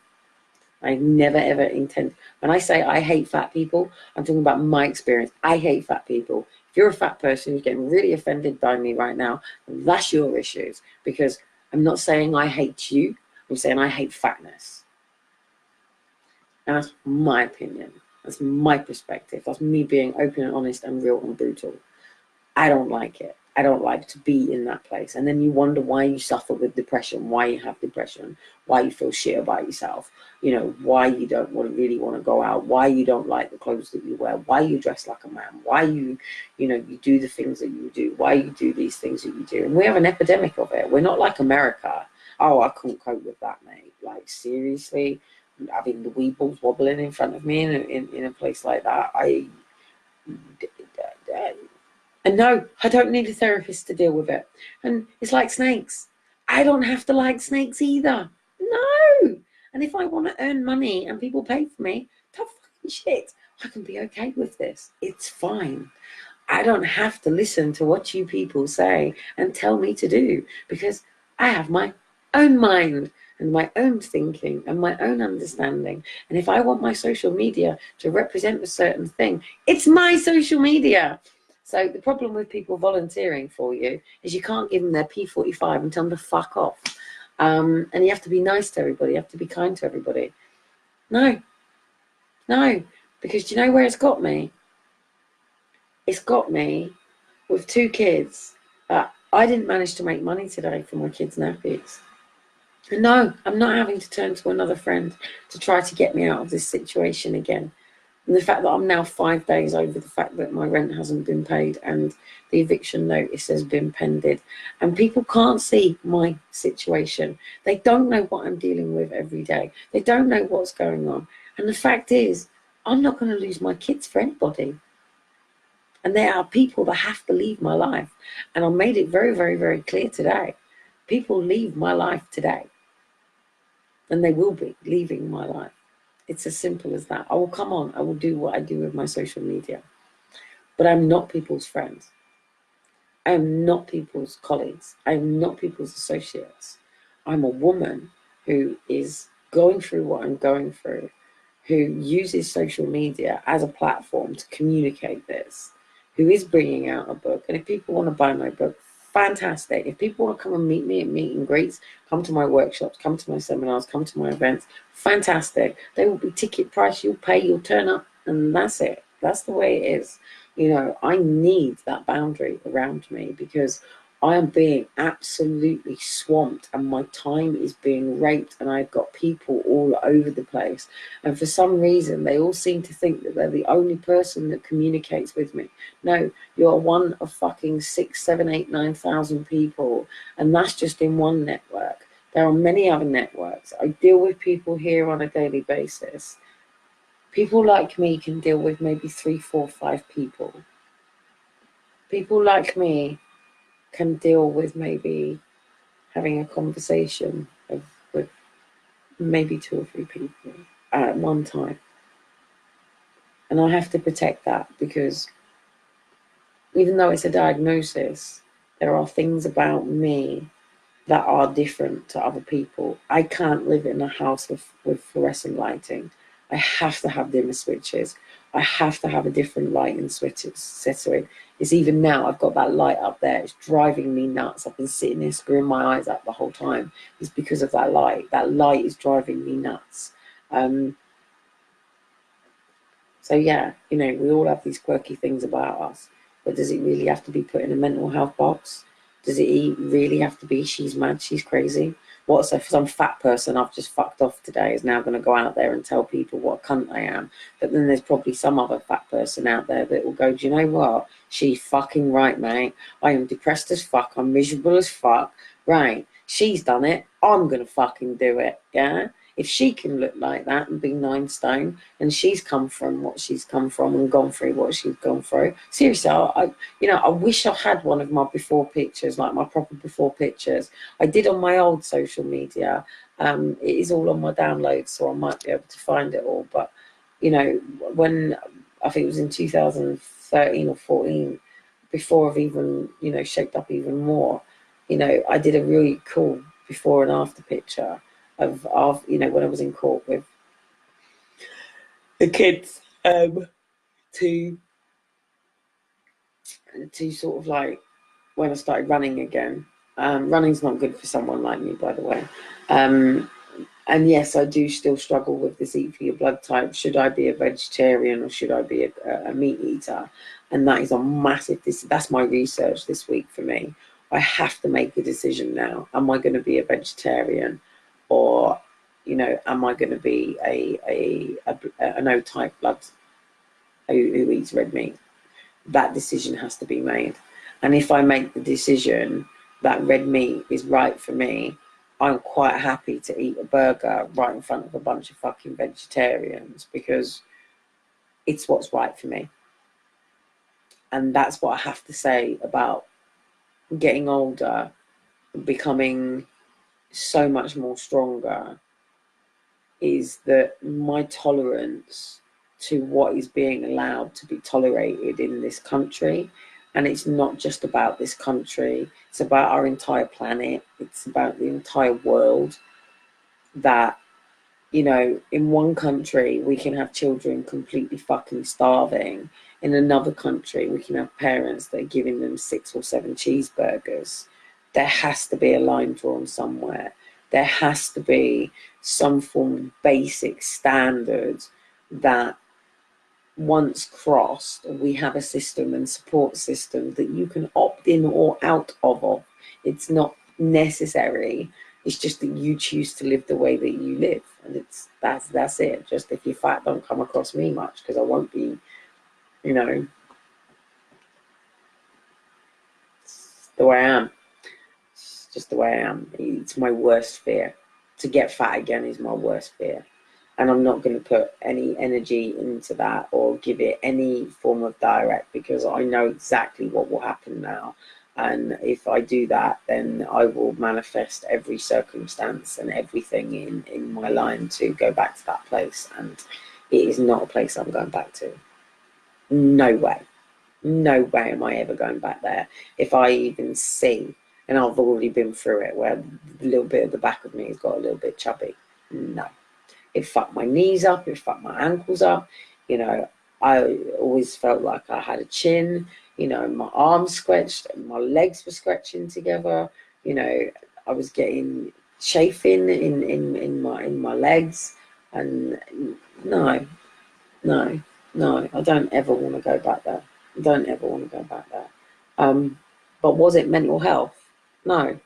I never ever intend. When I say I hate fat people, I'm talking about my experience. I hate fat people. If you're a fat person who's getting really offended by me right now, that's your issues, because I'm not saying I hate you. I'm saying I hate fatness. And that's my opinion. That's my perspective. That's me being open and honest and real and brutal. I don't like it. I don't like to be in that place. And then you wonder why you suffer with depression, why you have depression, why you feel shit about yourself, you know, why you don't really want to go out, why you don't like the clothes that you wear, why you dress like a man, why you do the things that you do, why you do these things that you do. And we have an epidemic of it. We're not like America. Oh, I couldn't cope with that, mate. Like, seriously, having the weebles wobbling in front of me in a place like that, and no, I don't need a therapist to deal with it. And it's like snakes. I don't have to like snakes either. No. And if I want to earn money and people pay for me, tough fucking shit. I can be okay with this. It's fine. I don't have to listen to what you people say and tell me to do, because I have my own mind and my own thinking and my own understanding. And if I want my social media to represent a certain thing, it's my social media. So the problem with people volunteering for you is you can't give them their P45 and tell them to fuck off. And you have to be nice to everybody. You have to be kind to everybody. No, because do you know where it's got me? it's got me with 2 kids. I didn't manage to make money today for my kids' nappies. And no, I'm not having to turn to another friend to try to get me out of this situation again. And the fact that I'm now 5 days over the fact that my rent hasn't been paid and the eviction notice has been pended, and people can't see my situation. They don't know what I'm dealing with every day. They don't know what's going on. And the fact is, I'm not going to lose my kids for anybody. And there are people that have to leave my life. And I made it very, very, very clear today. People leave my life today. And they will be leaving my life. It's as simple as that. I will come on. I will do what I do with my social media. But I'm not people's friends. I am not people's colleagues. I am not people's associates. I'm a woman who is going through what I'm going through, who uses social media as a platform to communicate this, who is bringing out a book. And if people want to buy my book, fantastic. If people want to come and meet me at meet and greets, come to my workshops, come to my seminars, come to my events, fantastic. They will be ticket price. You'll pay, you'll turn up, and that's it. That's the way it is. You know, I need that boundary around me because I am being absolutely swamped and my time is being raped, and I've got people all over the place. And for some reason, they all seem to think that they're the only person that communicates with me. No, you're one of fucking 6, 7, 8, 9,000 people. And that's just in one network. There are many other networks. I deal with people here on a daily basis. People like me can deal with maybe 3, 4, 5 people. People like me can deal with maybe having a conversation with maybe 2 or 3 people at one time. And I have to protect that because even though it's a diagnosis, there are things about me that are different to other people. I can't live in a house with fluorescent lighting. I have to have dimmer switches. I have to have a different lighting switches setting. It's even now, I've got that light up there. It's driving me nuts. I've been sitting there screwing my eyes out the whole time. It's because of that light. That light is driving me nuts. So yeah, you know, we all have these quirky things about us. But does it really have to be put in a mental health box? Does it really have to be she's mad, she's crazy? What, so for some fat person I've just fucked off today is now going to go out there and tell people what a cunt I am? But then there's probably some other fat person out there that will go, do you know what? She's fucking right, mate. I am depressed as fuck. I'm miserable as fuck. Right. She's done it. I'm going to fucking do it. Yeah? If she can look like that and be 9 stone, and she's come from what she's come from and gone through what she's gone through, seriously, I wish I had one of my before pictures, like my proper before pictures. I did on my old social media. It is all on my downloads, so I might be able to find it all. But you know, when I think it was in 2013 or 14, before I've even shaped up even more, I did a really cool before and after picture of when I was in court with the kids, to sort of like when I started running again. Running's not good for someone like me, by the way. And yes, I do still struggle with this eat for your blood type. Should I be a vegetarian or should I be a meat eater? And that is a massive, that's my research this week for me. I have to make a decision now. Am I going to be a vegetarian, or am I going to be an O-type blood who eats red meat? That decision has to be made. And if I make the decision that red meat is right for me, I'm quite happy to eat a burger right in front of a bunch of fucking vegetarians because it's what's right for me. And that's what I have to say about getting older, becoming so much more stronger, is that my tolerance to what is being allowed to be tolerated in this country, and it's not just about this country, it's about our entire planet, it's about the entire world, that in one country we can have children completely fucking starving. In another country we can have parents that are giving them 6 or 7 cheeseburgers. There has to be a line drawn somewhere. There has to be some form of basic standard that once crossed, we have a system and support system that you can opt in or out of. It's not necessary. It's just that you choose to live the way that you live, and that's it. Just if you're fat, don't come across me much, because I won't be, you know, it's the way I am. It's just the way I am. It's my worst fear. To get fat again is my worst fear. And I'm not going to put any energy into that or give it any form of direct, because I know exactly what will happen now. And if I do that, then I will manifest every circumstance and everything in my line to go back to that place. And it is not a place I'm going back to. No way. No way am I ever going back there. If I even see, and I've already been through it, where a little bit of the back of me has got a little bit chubby. No. It fucked my knees up, it fucked my ankles up. You know, I always felt like I had a chin. You know, my arms scratched and my legs were scratching together. You know, I was getting chafing in my legs. And no, I don't ever want to go back there. I don't ever want to go back there. But was it mental health? No.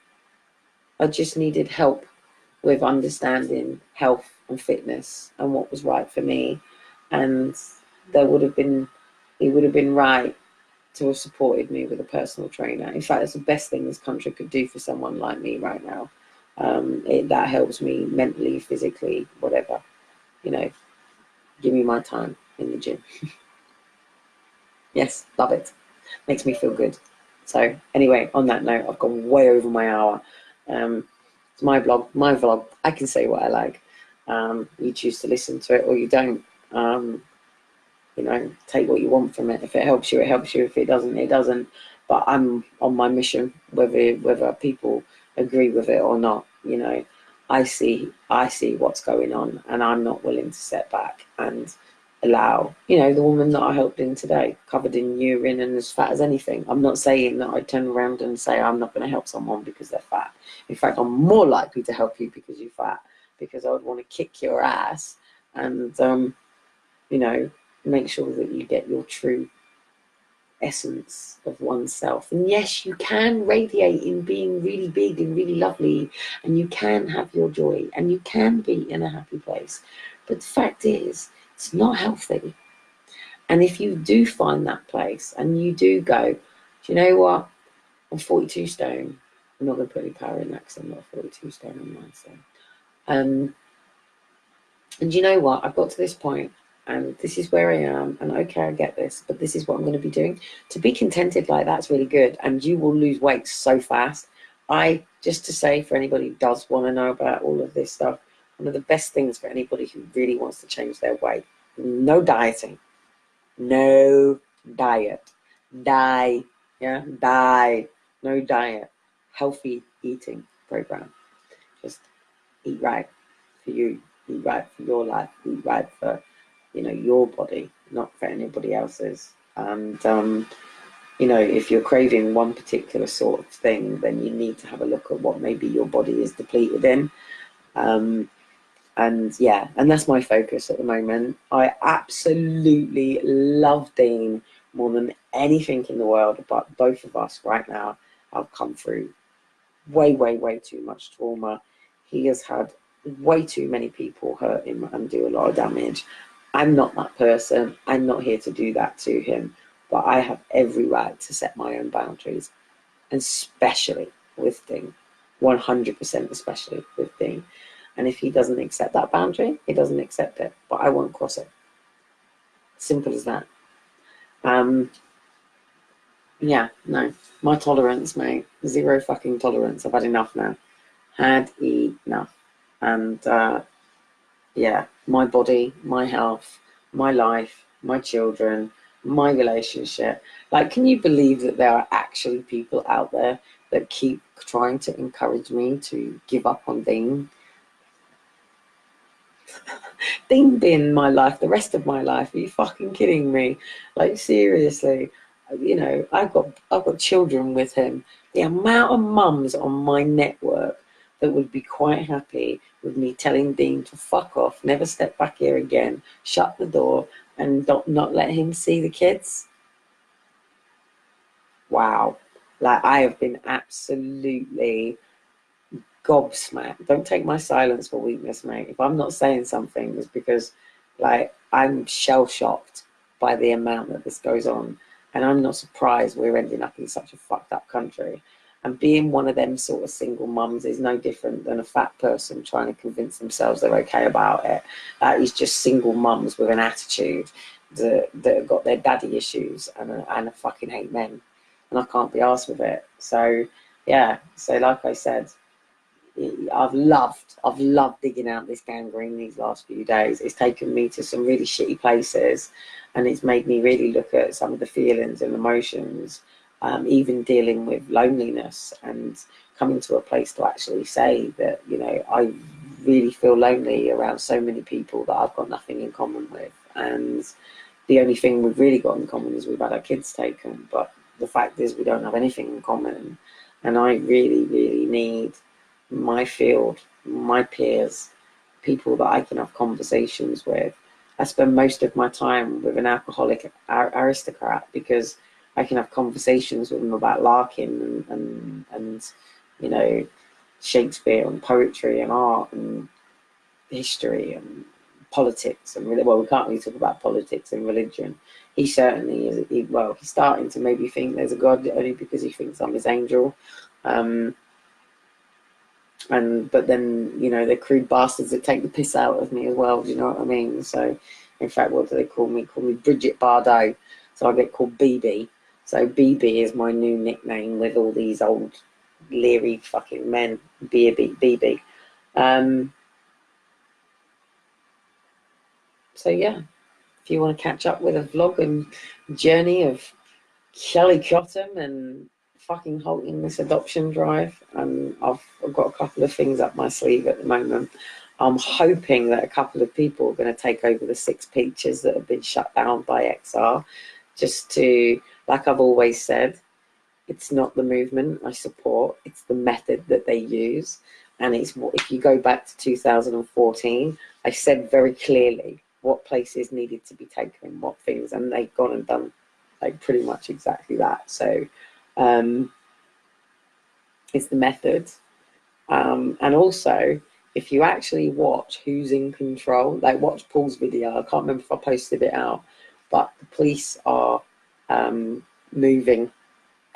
I just needed help with understanding health and fitness and what was right for me. And it would have been right to have supported me with a personal trainer. In fact, it's the best thing this country could do for someone like me right now. That helps me mentally, physically, whatever. You know, give me my time in the gym. Yes, love it. Makes me feel good. So anyway, on that note, I've gone way over my hour. It's my blog, my vlog. I can say what I like. You choose to listen to it or you don't. You know, take what you want from it. If it helps you, it helps you. If it doesn't, it doesn't. But I'm on my mission, whether people agree with it or not. You know, I see what's going on, and I'm not willing to set back and allow, you know, the woman that I helped in today, covered in urine and as fat as anything. I'm not saying that I turn around and say I'm not going to help someone because they're fat. In fact, I'm more likely to help you because you're fat, because I would want to kick your ass and, you know, make sure that you get your true essence of oneself. And yes, you can radiate in being really big and really lovely, and you can have your joy, and you can be in a happy place. But the fact is, it's not healthy. And if you do find that place and you do go, do you know what? I'm 42 stone. I'm not going to put any power in that because I'm not 42 stone on mine. So. And you know what? I've got to this point and this is where I am. And okay, I get this, but this is what I'm going to be doing. To be contented like that's really good. And you will lose weight so fast. Just to say, for anybody who does want to know about all of this stuff, one of the best things for anybody who really wants to change their weight, no dieting, no diet, no diet, healthy eating program. Just eat right for you, eat right for your life, eat right for, you know, your body, not for anybody else's. And you know, if you're craving one particular sort of thing, then you need to have a look at what maybe your body is depleted in. And yeah, and that's my focus at the moment. I absolutely love Dean more than anything in the world, but both of us right now have come through way too much trauma. He has had way too many people hurt him and do a lot of damage. I'm not that person. I'm not here to do that to him, but I have every right to set my own boundaries, and especially with Dean, 100% especially with Dean. And if he doesn't accept that boundary, he doesn't accept it, but I won't cross it. Simple as that. Yeah, no, my tolerance, mate, zero fucking tolerance. I've had enough now. Had enough. And yeah, my body, my health, my life, my children, my relationship. Like, can you believe that there are actually people out there that keep trying to encourage me to give up on Dean? Dean being my life, the rest of my life. Are you fucking kidding me? Like, seriously, you know, I've got children with him. The amount of mums on my network that would be quite happy with me telling Dean to fuck off, never step back here again, shut the door, and not let him see the kids. Wow. Like, I have been absolutely gobsmacked. Don't take my silence for weakness, mate. If I'm not saying something, it's because, like, I'm shell shocked by the amount that this goes on, and I'm not surprised we're ending up in such a fucked up country. And being one of them sort of single mums is no different than a fat person trying to convince themselves they're okay about it. That is just single mums with an attitude that have got their daddy issues and a fucking hate men, and I can't be arsed with it. So yeah, so like I said, I've loved digging out this gangrene these last few days. It's taken me to some really shitty places, and it's made me really look at some of the feelings and emotions, even dealing with loneliness, and coming to a place to actually say that, you know, I really feel lonely around so many people that I've got nothing in common with. And the only thing we've really got in common is we've had our kids taken, but the fact is we don't have anything in common. And I really, really need my field, my peers, people that I can have conversations with. I spend most of my time with an alcoholic aristocrat because I can have conversations with them about Larkin and you know, Shakespeare and poetry and art and history and politics and well, we can't really talk about politics and religion. He certainly is. He's starting to maybe think there's a God only because he thinks I'm his angel. But then, you know, they're crude bastards that take the piss out of me as well. Do you know what I mean? So, in fact, what do they call me? Call me Bridget Bardot. So I get called BB. So BB is my new nickname with all these old leery fucking men. BB. So yeah, if you want to catch up with a vlog and journey of Shelley Cottam and fucking halting this adoption drive, and I've got a couple of things up my sleeve at the moment. I'm hoping that a couple of people are going to take over the 6 peaches that have been shut down by XR, just to, like I've always said, it's not the movement I support, it's the method that they use. And it's what, if you go back to 2014, I said very clearly what places needed to be taken, what things, and they've gone and done like pretty much exactly that. So it's the method. And also, if you actually watch Who's in Control, like watch Paul's video, I can't remember if I posted it out, but the police are moving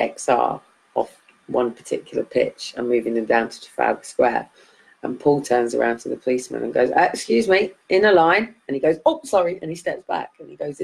XR off one particular pitch and moving them down to Trafalgar Square. And Paul turns around to the policeman and goes, excuse me, in a line. And he goes, oh, sorry. And he steps back and he goes,